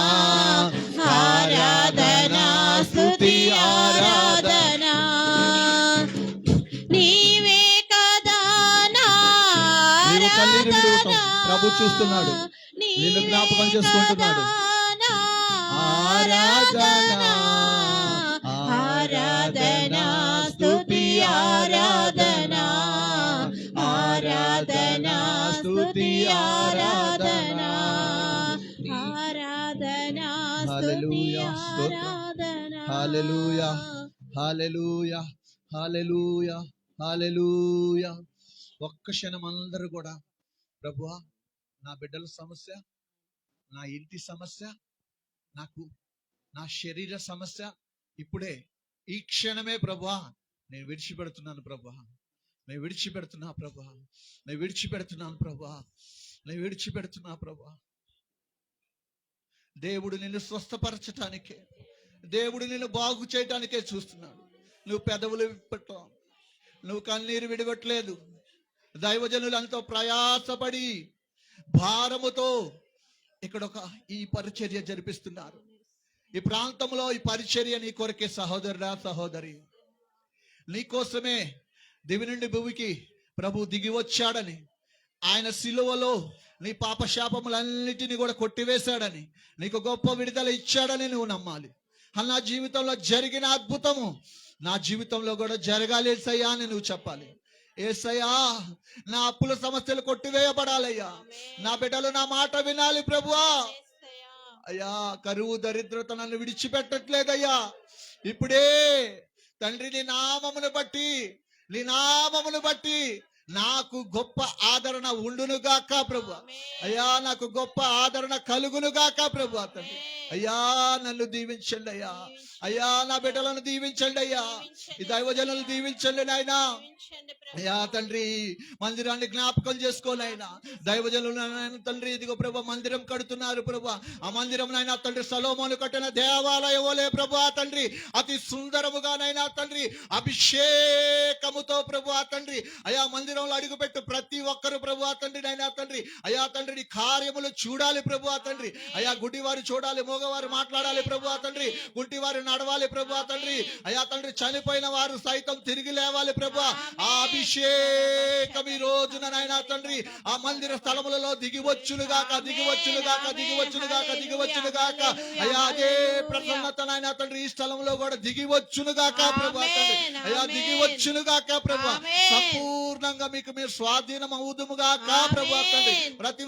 ఆరాధనా స్తుతి ఆరాధనా. నీవే కదా నా ప్రభు చూస్తున్నాడు, నిన్ను జ్ఞాపకం చేసుకుంటున్నాడు. ఆరాధనా, ఆరాధనా స్తుతి ఆరాధనా, ఆరాధనా స్తుతి ఆరాధనా, ఆరాధనా స్తుతి ఆరాధనా. హల్లెలూయా, హల్లెలూయా, హల్లెలూయా, హల్లెలూయా. ఒక్క క్షణం అందరూ కూడా ప్రభువా, నా బిడ్డల సమస్య, నా ఇంటి సమస్య, నాకు నా శరీర సమస్య ఇప్పుడే ఈ క్షణమే ప్రభువా నేను విడిచిపెడుతున్నాను ప్రభువా, నేను విడిచిపెడుతున్నా ప్రభువా, నేను విడిచిపెడుతున్నాను ప్రభువా, నేను విడిచిపెడుతున్నా ప్రభువా. దేవుడు నిన్ను స్వస్థపరచటానికే, దేవుడు నిన్ను బాగు చేయటానికే చూస్తున్నాడు. నువ్వు పెదవులు విప్పటం, నువ్వు కన్నీరు విడవట్లేదు. దైవజనులంతో ప్రయాసపడి భారముతో ఇక్కడ ఈ పరిచర్య జరిపిస్తున్నారు. ఈ ప్రాంతంలో ఈ పరిచర్య నీ కొరకే సహోదరుడా, సహోదరి, నీ కోసమే దివి నుండి భూమికి ప్రభు దిగి వచ్చాడని, ఆయన సిలువలో నీ పాప శాపములన్నిటినీ కూడా కొట్టివేశాడని, నీకు గొప్ప విడుదల ఇచ్చాడని నువ్వు నమ్మాలి. నా జీవితంలో జరిగిన అద్భుతము నా జీవితంలో కూడా జరగాలి ఏసయ్యా అని నువ్వు చెప్పాలి. ఏసయ్యా, నా అప్పుల సమస్యలు కొట్టివేయబడాలయ్యా, నా బిడ్డలు నా మాట వినాలి ప్రభువా. అయ్యా, కరువు దరిద్రత నన్ను విడిచిపెట్టట్లేదయ్యా. ఇప్పుడే తండ్రి నీ నామమును బట్టి నాకు గొప్ప ఆదరణ ఉండునుగాక ప్రభు. అయ్యా, నాకు గొప్ప ఆదరణ కలుగునుగాక ప్రభు. తండ్రి అయ్యా, నన్ను దీవించండి అయ్యా. అయ్యా, నా బిడ్డలను దీవించండి అయ్యా. ఈ దైవజనులను దీవించండి నాయనా. అయ్యా తండ్రి, మందిరాన్ని జ్ఞాపకం చేసుకోనైనా దైవజనులు తండ్రి, ఇదిగో ప్రభు మందిరం కడుతున్నారు ప్రభు. ఆ మందిరం నైనా తండ్రి సొలొమోను కట్టిన దేవాలయమోలే ప్రభు తండ్రి, అతి సుందరముగానైనా తండ్రి అభిషేకముతో ప్రభు తండ్రి. అయా, మందిరంలో అడుగుపెట్టు ప్రతి ఒక్కరు ప్రభు తండ్రి నైనా తండ్రి. అయా తండ్రి, నీ కార్యములు చూడాలి ప్రభు తండ్రి. అయా, గుడ్డివారు చూడాలి, మోగవారు మాట్లాడాలి ప్రభు తండ్రి, గుడ్డివారు నడవాలి ప్రభు తండ్రి. అయా తండ్రి, చనిపోయిన వారు సైతం తిరిగి లేవాలి ప్రభు. ఆ అభిషేకం ఈ రోజున నాయనా తండ్రి ఆ మందిర స్థలములలో దిగివచ్చునుగాక. అయ్యా, అదే ప్రసన్నత నాయనా తండ్రి ఈ స్థలంలో కూడా దిగివచ్చునుగాక ప్రభు తండ్రి. అయ్యా, దిగివచ్చునుగాక ప్రభు. సంపూర్ణంగా మీకు మీరు స్వాధీనం అవుదుముగాక ప్రభు తండ్రి. ప్రతి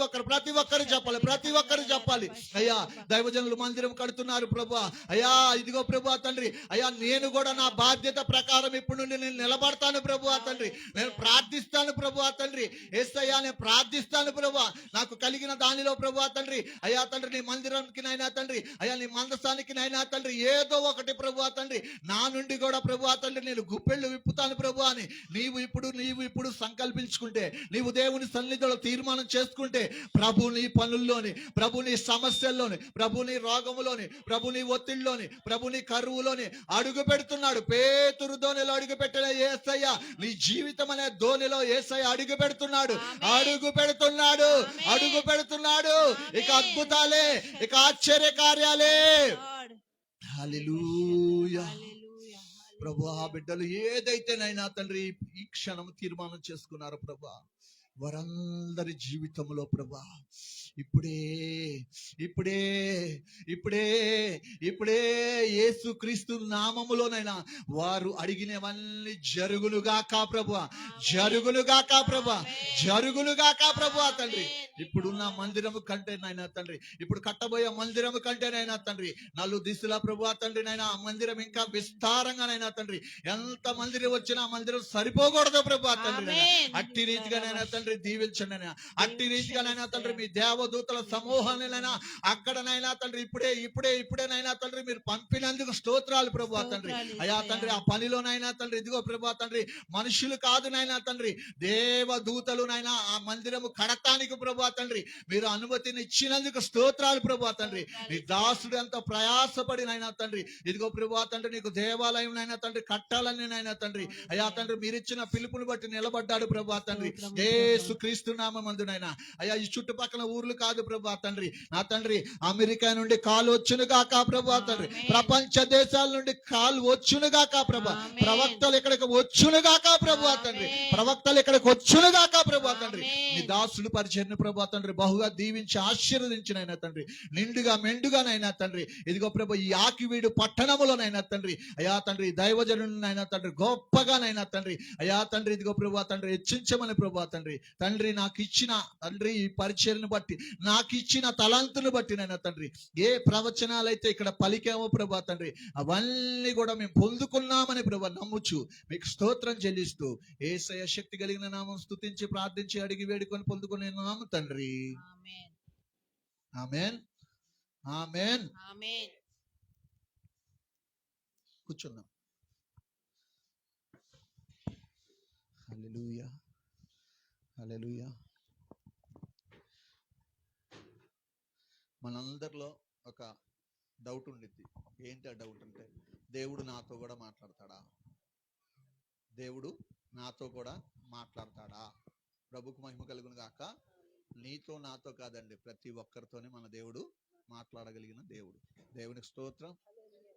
ఒక్కరు చెప్పాలి. అయ్యా, దైవజనులు మందిరం కడుతున్నారు ప్రభు. అయ్యా, ఇదిగో ప్రభు తండ్రి. అయ్యా, నేను కూడా నా బాధ్యత ప్రకారం ఇప్పుడు నుండి నేను నిలబడతాను ప్రభు తండ్రి. నేను ప్రార్థిస్తాను ప్రభు తండ్రి. యేసయ్యా, నేను ప్రార్థిస్తాను ప్రభు. నాకు కలిగిన దానిలో ప్రభు తండ్రి. అయ్యా తండ్రి, నీ మందిరానికి నైనా తండ్రి, అయ్యా నీ మందసానికి నైనా తండ్రి, ఏదో ఒకటి ప్రభు తండ్రి నా నుండి కూడా ప్రభు తండ్రి నేను గుప్పెళ్ళు విప్పుతాను ప్రభు అని నీవు ఇప్పుడు సంకల్పించుకుంటే, నీవు దేవుని సన్నిధిలో తీర్మానం చేసుకుంటే, ప్రభు నీ పనుల్లోని, ప్రభు నీ సమస్యల్లోని, ప్రభు నీ రోగములోని, ప్రభు నీ ఒత్తిడిలోని, ప్రభు నీ కరువులోని అడుగు పెడుతున్నాడు. పేతురు దోణిలో అడుగు పెట్టిన యేసయ్య నీ జీవితం అనే దోణిలో యేసయ్య అడుగు పెడుతున్నాడు. ఇక అద్భుతాలే, ఇక ఆశ్చర్య కార్యాలే. హల్లెలూయా. ప్రభు, ఆ బిడ్డలు ఏదైతేనైనా తండ్రి ఈ క్షణం తీర్మానం చేసుకున్నారు ప్రభా, వారందరి జీవితంలో ప్రభా ఇప్పుడే యేసుక్రీస్తు నామములోనైనా వారు అడిగినవన్నీ జరుగునుగాక ప్రభు తండ్రి. ఇప్పుడున్న మందిరము కంటే నైనా తండ్రి, ఇప్పుడు కట్టబోయే మందిరము కంటే నైనా తండ్రి, నలు దిశల ప్రభు తండ్రి నైనా ఆ మందిరం ఇంకా విస్తారంగా నైనా తండ్రి, ఎంత మందిరం వచ్చినా ఆ మందిరం సరిపోకూడదు ప్రభు తండ్రి. అట్టి రీతిగా నైనా తండ్రి దీవించండి నైనా. అట్టి రీతిగా నైనా తండ్రి మీ దేవదూతల సమూహాలైనా అక్కడనైనా తండ్రి ఇప్పుడే నైనా తండ్రి మీరు పంపినందుకు స్తోత్రాలు ప్రభు తండ్రి. అయా తండ్రి, ఆ పనిలోనైనా తండ్రి ఇదిగో ప్రభు తండ్రి మనుషులు కాదు నైనా తండ్రి, దేవదూతలు నైనా ఆ మందిరము కడతానికి ప్రభు తండ్రి మీరు అనుమతిని ఇచ్చినందుకు స్తోత్రాలు ప్రభు తండ్రి. నీ దాసుడు ఎంతో ప్రయాసపడి నైనా తండ్రి ఇదిగో ప్రభు తండ్రి నీకు దేవాలయం నైనా తండ్రి కట్టాలని నైనా తండ్రి అయా తండ్రి మీరిచ్చిన పిలుపుని బట్టి నిలబడ్డాడు ప్రభు తండ్రి. యేసుక్రీస్తు నామమందునైనా అయ్యా ఈ చుట్టుపక్కల ఊర్లు కాదు ప్రభు తండ్రి, నా తండ్రి అమెరికా నుండి కాలు వచ్చునుగాక ప్రభు తండ్రి, ప్రపంచ దేశాల నుండి కాలు వచ్చునుగాక ప్రభు, ప్రవక్తలు ఇక్కడికి వచ్చునుగాక ప్రభు తండ్రి, ప్రవక్తలు ఇక్కడికి వచ్చునుగాక ప్రభు తండ్రి. నీ దాసులు పరిచయం ప్రభు తండ్రి బహుగా దీవించి ఆశీర్వదించినైనా తండ్రి, నిండుగా మెండుగానైనా తండ్రి ఇదిగో ప్రభు ఈ ఆకివీడు పట్టణములోనైనా తండ్రి అయా తండ్రి దైవజనునైనా తండ్రి గొప్పగానైనా తండ్రి అయా తండ్రి ఇదిగో ప్రభు తండ్రి హెచ్చించమని ప్రభు తండ్రి తండ్రి నాకు ఇచ్చిన తండ్రి ఈ పరిచయను బట్టి, నాకు ఇచ్చిన తలాంతును బట్టి నైనా తండ్రి, ఏ ప్రవచనాలైతే ఇక్కడ పలికామో ప్రభా తండ్రి, అవన్నీ కూడా మేము పొందుకున్నామని ప్రభా నమ్ముచు మీకు స్తోత్రం చెల్లిస్తూ యేసయ్య శక్తి కలిగిన నామం స్తుతించి ప్రార్థించి అడిగి వేడుకొని పొందుకునే నామం తండ్రి. ఆమేన్, ఆమేన్. ఆమేన్. కూర్చుందాం. హల్లెలూయా, హల్లెలూయా. మనందరిలో ఒక డౌట్ ఉండిద్ది. ఏంటి ఆ డౌట్ అంటే, దేవుడు నాతో కూడా మాట్లాడతాడా? దేవుడు నాతో కూడా మాట్లాడతాడా? ప్రభుకు మహిమ కలుగును గాక. నీతో నాతో కాదండి, ప్రతి ఒక్కరితోనే మన దేవుడు మాట్లాడగలిగిన దేవుడు. దేవునికి స్తోత్రం.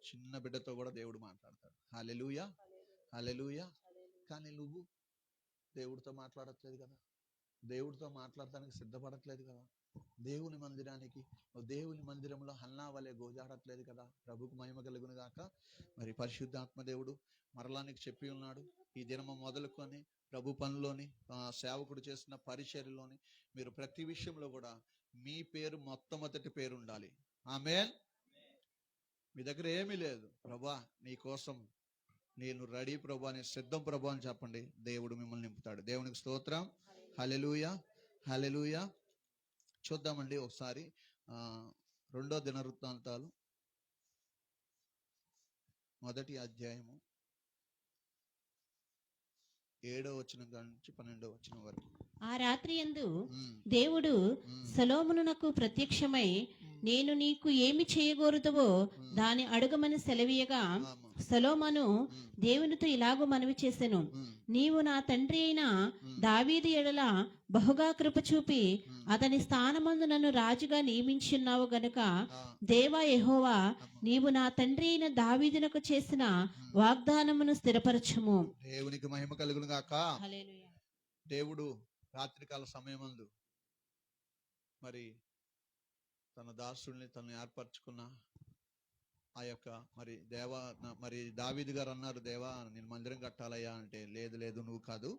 చిన్న బిడ్డతో కూడా దేవుడు మాట్లాడతాడు. హల్లెలూయా, హల్లెలూయా. కానీ నువ్వు దేవుడితో మాట్లాడట్లేదు కదా, దేవుడితో మాట్లాడటానికి సిద్ధపడట్లేదు కదా, దేవుని మందిరానికి దేవుని మందిరంలో హన్నా వలె గోజాడట్లేదు కదా. ప్రభుకు మహిమ కలుగును గాక. మరి పరిశుద్ధాత్మ దేవుడు మరలానికి చెప్పి ఉన్నాడు, ఈ దినము మొదలుకొని ప్రభు పనిలోని సేవకుడు చేసిన పరిచర్యలోని మీరు ప్రతి విషయంలో కూడా మీ పేరు మొట్టమొదటి పేరు ఉండాలి. ఆమేన్. మీ దగ్గర ఏమీ లేదు, ప్రభా నీ కోసం నేను రెడీ ప్రభా, నేను సిద్ధం ప్రభా అని చెప్పండి. దేవుడు మిమ్మల్ని నింపుతాడు. దేవునికి స్తోత్రం. హల్లెలూయా, హల్లెలూయా. చూద్దామండి ఒకసారి 2వ దినవృత్తాంతాలు 1వ అధ్యాయము 7వ వచనం నుంచి 12వ వచనం వరకు. ఆ రాత్రి యందు దేవుడు సొలొమోనునకు ప్రత్యక్షమై, నేను నీకు ఏమి చేయగోరుదువో దాని అడుగమని సెలవీయగా, సొలొమోను దేవునితో ఇలాగూ మనవి చేసెను, నీవు నా తండ్రి అయిన దావీదు ఎడల బహుగా కృప చూపి అతని స్థానమందు నన్ను రాజుగా నియమించున్నావు గనుక, దేవా యెహోవా, నీవు నా తండ్రి అయిన దావీదునకు చేసిన వాగ్దానమును స్థిరపరచుము. దేవునికి మహిమ కలుగును గాక. హల్లెలూయా. దేవుడు రాత్రికాల సమయమందు మరి తన దాసుల్ని తను ఏర్పరచుకున్న ఆ యొక్క మరి దావీదు గారు అన్నారు, దేవా నేను మందిరం కట్టాలయ్యా అంటే, లేదు లేదు నువ్వు కాదు,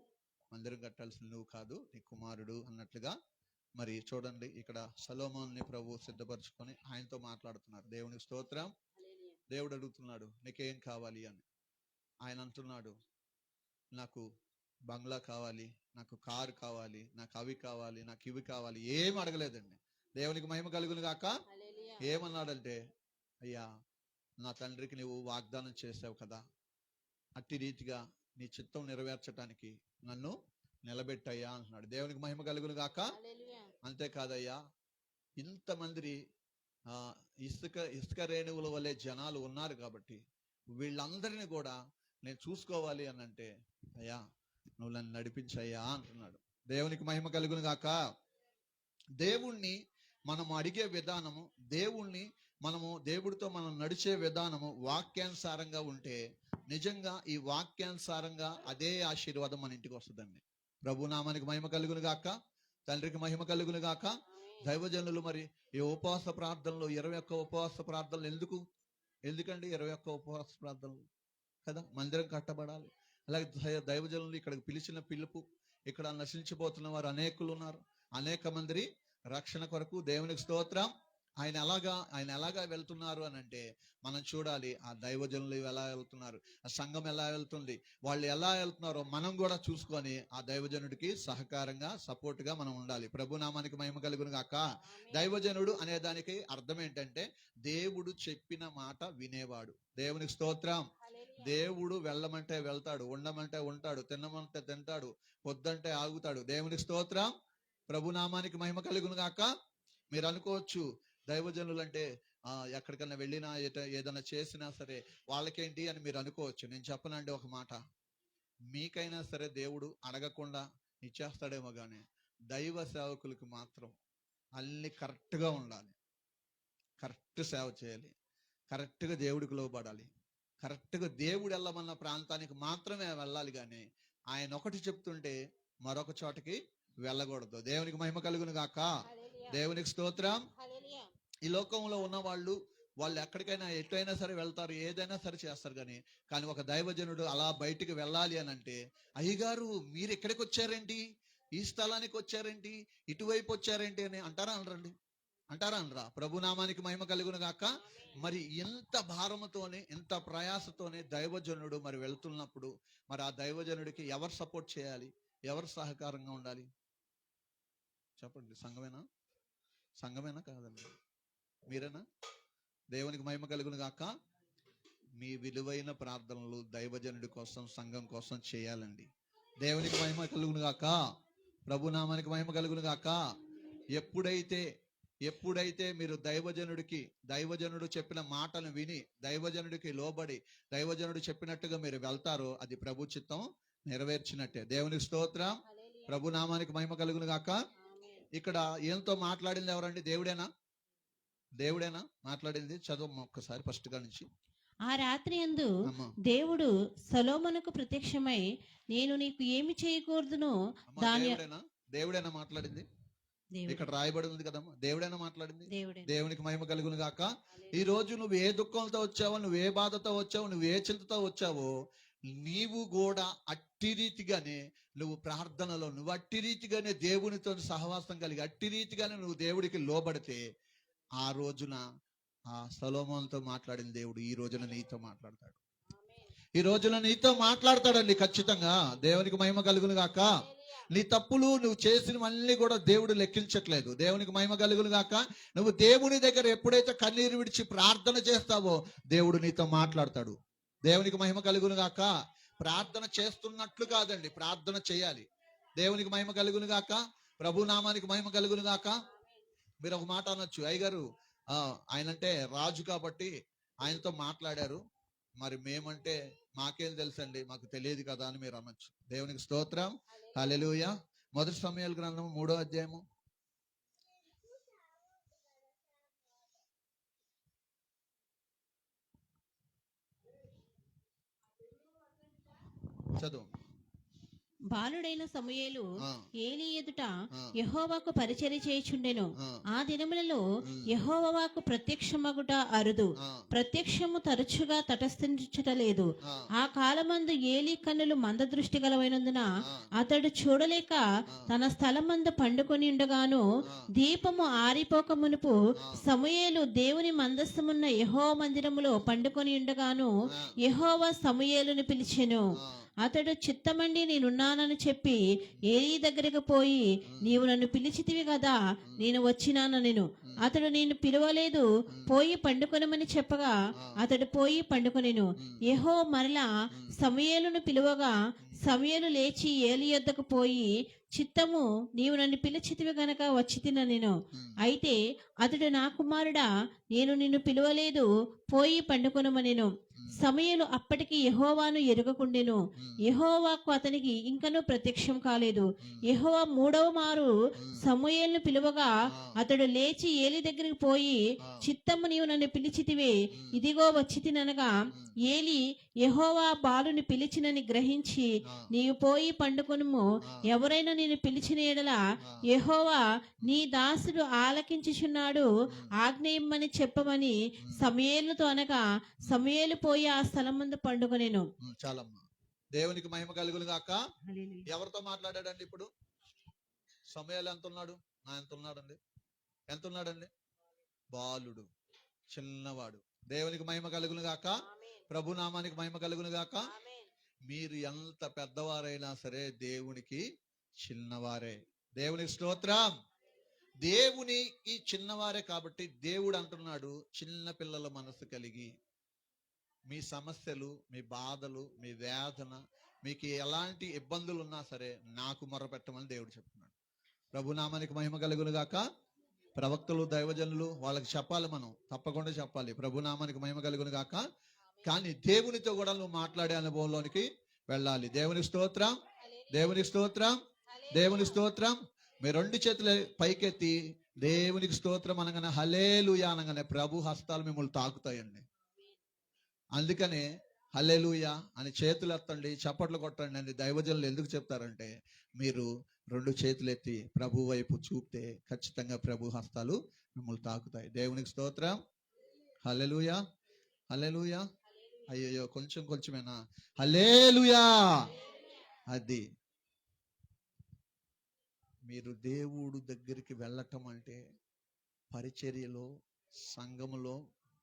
మందిరం కట్టాల్సింది నువ్వు కాదు, నీ కుమారుడు అన్నట్లుగా. మరి చూడండి ఇక్కడ సొలొమోనుని ప్రభు సిద్ధపరచుకొని ఆయనతో మాట్లాడుతున్నారు. దేవునికి స్తోత్రం. దేవుడు అడుగుతున్నాడు, నీకేం కావాలి అని. ఆయన అంటున్నాడు, నాకు బంగ్లా కావాలి, నాకు కారు కావాలి, నాకు అవి కావాలి, నాకు ఇవి కావాలి. ఏం అడగలేదండి. దేవునికి మహిమ కలుగును గాక. ఏమన్నాడంటే, అయ్యా నా తండ్రికి నువ్వు వాగ్దానం చేసావు కదా, అట్టి రీతిగా నీ చిత్తం నెరవేర్చడానికి నన్ను నిలబెట్టయ్యా అంటున్నాడు. దేవునికి మహిమ కలుగును గాక. అంతేకాదయ్యా, ఇంతమంది ఇసుక రేణువుల వలె జనాలు ఉన్నారు కాబట్టి వీళ్ళందరినీ కూడా నేను చూసుకోవాలి అని అంటే, అయ్యా నువ్వు నన్ను నడిపించయ్యా అంటున్నాడు. దేవునికి మహిమ కలుగును గాక. దేవుణ్ణి మనం అడిగే విధానము, దేవుడితో మనం నడిచే విధానము వాక్యానుసారంగా ఉంటే నిజంగా ఈ వాక్యానుసారంగా అదే ఆశీర్వాదం మన ఇంటికి వస్తుందండి. ప్రభునామానికి మహిమ కలుగును గాక. తండ్రికి మహిమ కలుగును గాక. దైవజనులు మరి ఈ ఉపవాస ప్రార్థనలు 21 ఉపవాస ప్రార్థనలు ఎందుకండి 21 ఉపవాస ప్రార్థనలు కదా, మందిరం కట్టబడాలి. అలాగే దైవజనులు ఇక్కడికి పిలిచిన పిలుపు, ఇక్కడ నశించిపోతున్న వారు అనేకులు ఉన్నారు, అనేక మంది రక్షణ కొరకు. దేవునికి స్తోత్రం. ఆయన ఎలాగా వెళ్తున్నారు అని అంటే మనం చూడాలి. ఆ దైవజనులు ఎలా వెళ్తున్నారు, ఆ సంఘం ఎలా వెళ్తుంది, వాళ్ళు ఎలా వెళ్తున్నారో మనం కూడా చూసుకొని ఆ దైవజనుడికి సహకారంగా సపోర్ట్ గా మనం ఉండాలి. ప్రభునామానికి మహిమ కలుగును గాక. దైవజనుడు అనే దానికి అర్థం ఏంటంటే దేవుడు చెప్పిన మాట వినేవాడు. దేవునికి స్తోత్రం. దేవుడు వెళ్ళమంటే వెళ్తాడు, ఉండమంటే ఉంటాడు, తినమంటే తింటాడు, వద్దంటే ఆగుతాడు. దేవునికి స్తోత్రం. ప్రభునామానికి మహిమ కలుగును గాక. మీరు అనుకోవచ్చు, దైవజనులు అంటే ఎక్కడికన్నా వెళ్ళినా ఏదైనా చేసినా సరే వాళ్ళకేంటి అని మీరు అనుకోవచ్చు. నేను చెప్పనండి ఒక మాట, మీకైనా సరే దేవుడు అడగకుండా ఇచ్చేస్తాడేమో కానీ దైవ సేవకులకు మాత్రం అన్ని కరెక్ట్గా ఉండాలి, కరెక్ట్ సేవ చేయాలి, కరెక్ట్గా దేవుడికి లోబడాలి, కరెక్ట్గా దేవుడు వెళ్ళమన్న ప్రాంతానికి మాత్రమే వెళ్ళాలి. కానీ ఆయన ఒకటి చెప్తుంటే మరొక చోటకి వెళ్ళకూడదు. దేవునికి మహిమ కలుగును గాక. దేవునికి స్తోత్రం. ఈ లోకంలో ఉన్న వాళ్ళు ఎక్కడికైనా ఎటైనా సరే వెళ్తారు, ఏదైనా సరే చేస్తారు. కానీ ఒక దైవజనుడు అలా బయటికి వెళ్ళాలి అని అంటే, అయ్యగారు మీరు ఎక్కడికి వచ్చారేంటి, ఈ స్థలానికి వచ్చారేంటి, ఇటువైపు వచ్చారేంటి అని అంటారా అనరండి? అంటారా అనరా? ప్రభునామానికి మహిమ కలుగును గాక. మరి ఎంత భారముతోనే ఎంత ప్రయాసతోనే దైవజనుడు మరి వెళ్తున్నప్పుడు మరి ఆ దైవజనుడికి ఎవరు సపోర్ట్ చేయాలి, ఎవరు సహకారంగా ఉండాలి చెప్పండి? సంఘమేనా కాదండి? మీరేనా? దేవునికి మహిమ కలుగును గాక. మీ విలువైన ప్రార్థనలు దైవజనుడి కోసం, సంఘం కోసం చేయాలండి. దేవునికి మహిమ కలుగును గాక. ప్రభునామానికి మహిమ కలుగును గాక. ఎప్పుడైతే మీరు దైవజనుడు చెప్పిన మాటలు విని దైవజనుడికి లోబడి దైవజనుడు చెప్పినట్టుగా మీరు వెళ్తారో అది ప్రభు చిత్తం నెరవేర్చినట్టే. దేవునికి స్తోత్రం. ప్రభునామానికి మహిమ కలుగును గాక. ఇక్కడ ఏంతో మాట్లాడింది ఎవరండి? దేవుడేనా మాట్లాడింది? చదువు ఒక్కసారి ఫస్ట్ గా నుంచి. ఆ రాత్రి యందు దేవుడు సొలొమోనుకు ప్రత్యక్షమై, నేను నీకు ఏమి చేయకూడదునో దాని. దేవుడేనా మాట్లాడింది? ఇక్కడ రాయబడి ఉంది కదమ్మా, దేవుడైనా మాట్లాడింది. దేవునికి మహిమ కలుగును గాక. ఈ రోజు నువ్వు ఏ దుఃఖంతో వచ్చావో, నువ్వు ఏ బాధతో వచ్చావో, నువ్వు ఏ చింతతో వచ్చావో, నీవు కూడా అట్టి రీతిగానే నువ్వు ప్రార్థనలో నువ్వు అట్టి రీతిగానే దేవునితో సహవాసం కలిగి అట్టి రీతిగానే నువ్వు దేవుడికి లోబడితే ఆ రోజున ఆ సొలొమోనుతో మాట్లాడిన దేవుడు ఈ రోజున నీతో మాట్లాడతాడు. ఈ రోజున నీతో మాట్లాడతాడండి ఖచ్చితంగా. దేవునికి మహిమ కలుగును గాక. నీ తప్పులు నువ్వు చేసినవన్నీ కూడా దేవుడు లెక్కించట్లేదు. దేవునికి మహిమ కలుగును గాక. నువ్వు దేవుని దగ్గర ఎప్పుడైతే కన్నీరు విడిచి ప్రార్థన చేస్తావో దేవుడు నీతో మాట్లాడతాడు. దేవునికి మహిమ కలుగును గాక. ప్రార్థన చేస్తున్నట్లు కాదండి, ప్రార్థన చేయాలి. దేవునికి మహిమ కలుగును గాక. ప్రభు నామానికి మహిమ కలుగును గాక. మీరు ఒక మాట అనొచ్చు, అయ్యగారు ఆయనంటే రాజు కాబట్టి ఆయనతో మాట్లాడారు, మరి మేమంటే మాకేం తెలుసండి, మాకు తెలియదు కదా అని మీరు అనొచ్చు. దేవునికి స్తోత్రం. హల్లెలూయా. మొదటి సమూయేలు గ్రంథం 3వ అధ్యాయము చదువు. బాలుడైన సమూయేలు ఏలీ ఎదుట యెహోవాకు పరిచర్య చేయుచుండెను. ఆ దినములలో యెహోవా వాక్కు ప్రత్యక్షమగుట అరుదు, ప్రత్యక్షము తరచుగా తటస్థించుటలేదు. ఆ కాలమందు ఏలీ కన్నులు మందదృష్టి గలవైనందున అతడు చూడలేక తన స్థలమందు పండుకొని ఉండగాను, దీపము ఆరిపోక మునుపు సమూయేలు దేవుని మందస్తమున్న యెహోవా మందిరములో పండుకొని ఉండగాను యెహోవా సమూయేలును పిలిచెను. అతడు చిత్తమండి నేనున్నానని చెప్పి ఏలీ దగ్గరకు పోయి, నీవు నన్ను పిలిచితివి కదా, నేను వచ్చినానెను. అతడు నేను పిలవలేదు, పోయి పండుకొనమని చెప్పగా అతడు పోయి పండుకొనెను. యెహోవా మరలా సమూయేలును పిలువగా సమూయేలు లేచి ఏలీ యొద్దకు పోయి, చిత్తము, నీవు నన్ను పిలిచితివి గనక వచ్చితినెను. అయితే అతడు, నా కుమారుడా, నేను నిన్ను పిలువలేదు, పోయి పండుకొనమనెను. సమూయేలు అప్పటికి యెహోవాను ఎరుగకుండెను. యెహోవాకు అతనికి ఇంకనూ ప్రత్యక్షం కాలేదు. యెహోవా 3వ మారు సమూయేలును పిలువగా అతడు లేచి ఏలీ దగ్గరికి పోయి, చిత్తము, నీవు నన్ను పిలిచితివి, ఇదిగో వచ్చితిననగా ఏలీ యెహోవా బాలుని పిలిచినని గ్రహించి, నీవు పోయి పండుకొనుము, ఎవరైనా నేను పిలిచిన ఎడల యెహోవా నీ దాసుడు ఆలకించుచున్నాడు, ఆజ్ఞ ఇమ్మని చెప్పమని సమూయేలుతో అనగా సమూయేలు పోయి ఆ స్థలం ముందు పండుకొనెను. చాలమ్మా. దేవునికి మహిమ కలుగును గాక. ఎవరితో మాట్లాడాడండి ఇప్పుడు? సమూయేలు ఎంత ఉన్నాడండి? బాలుడు, చిన్నవాడు. దేవునికి మహిమ కలుగును గాక. ప్రభు నామానికి మహిమ కలుగును గాక. మీరు ఎంత పెద్దవారైనా సరే దేవునికి చిన్నవారే. దేవునికి స్తోత్రం. దేవునికి చిన్నవారే కాబట్టి దేవుడు అంటున్నాడు, చిన్న పిల్లల మనసు కలిగి మీ సమస్యలు, మీ బాధలు, మీ వేదన, మీకు ఎలాంటి ఇబ్బందులు ఉన్నా సరే నాకు మొరపెట్టమని దేవుడు చెప్తున్నాడు. ప్రభునామానికి మహిమ కలుగును గాక. ప్రవక్తలు, దైవజనులు వాళ్ళకి చెప్పాలి, మనం తప్పకుండా చెప్పాలి, ప్రభునామానికి మహిమ కలుగును గాక. కానీ దేవునితో కూడా నువ్వు మాట్లాడే అనుభవంలోనికి వెళ్ళాలి. దేవునికి స్తోత్రం, దేవునికి స్తోత్రం, దేవునికి స్తోత్రం. మీ 2 చేతులు పైకెత్తి దేవునికి స్తోత్రం అనగానే, హల్లెలూయా అనగానే ప్రభు హస్తాలు మిమ్మల్ని తాకుతాయండి. అందుకనే హల్లెలూయా అని చేతులు ఎత్తండి, చప్పట్లు కొట్టండి అని దైవజనులు ఎందుకు చెప్తారంటే, మీరు 2 చేతులు ఎత్తి ప్రభు వైపు చూపితే ఖచ్చితంగా ప్రభు హస్తాలు మిమ్మల్ని తాకుతాయి. దేవునికి స్తోత్రం. హల్లెలూయా, హల్లెలూయా. అయ్యో కొంచెమేనా? హల్లెలూయా. అది మీరు దేవుడు దగ్గరికి వెళ్ళటం అంటే పరిచర్యలో, సంఘములో,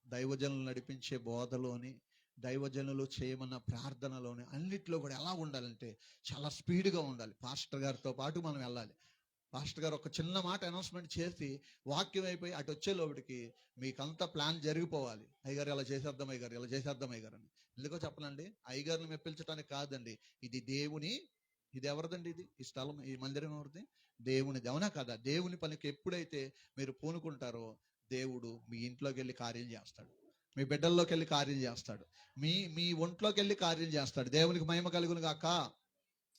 దైవజనులు నడిపించే బోధలోని, దైవజనులు చేయమన్న ప్రార్థనలోని అన్నిట్లో కూడా ఎలా ఉండాలంటే చాలా స్పీడ్గా ఉండాలి. పాస్టర్ గారితో పాటు మనం వెళ్ళాలి. పాస్టర్ గారు ఒక చిన్న మాట అనౌన్స్మెంట్ చేసి వాక్యం అయిపోయి అటు వచ్చే లోపలికి మీకంతా ప్లాన్ జరిగిపోవాలి. అయ్యగారు ఇలా చేసేద్దాం, అయ్యగారు ఇలా చేసేద్దాం అయ్యగారు అని. ఎందుకో చెప్పనండి, అయ్యగారిని మెప్పించడానికి కాదండి, ఇది దేవుని, ఇది ఎవరిదండి, ఇది ఈ స్థలం, ఈ మందిరం ఎవరిది? దేవునిది. అవునా కదా? దేవుని పనికి ఎప్పుడైతే మీరు పూనుకుంటారో దేవుడు మీ ఇంట్లోకి వెళ్ళి కార్యం చేస్తాడు, మీ బిడ్డల్లోకి వెళ్ళి కార్యం చేస్తాడు, మీ ఒంట్లోకి వెళ్ళి కార్యం చేస్తాడు. దేవునికి మహిమ కలుగును గాక.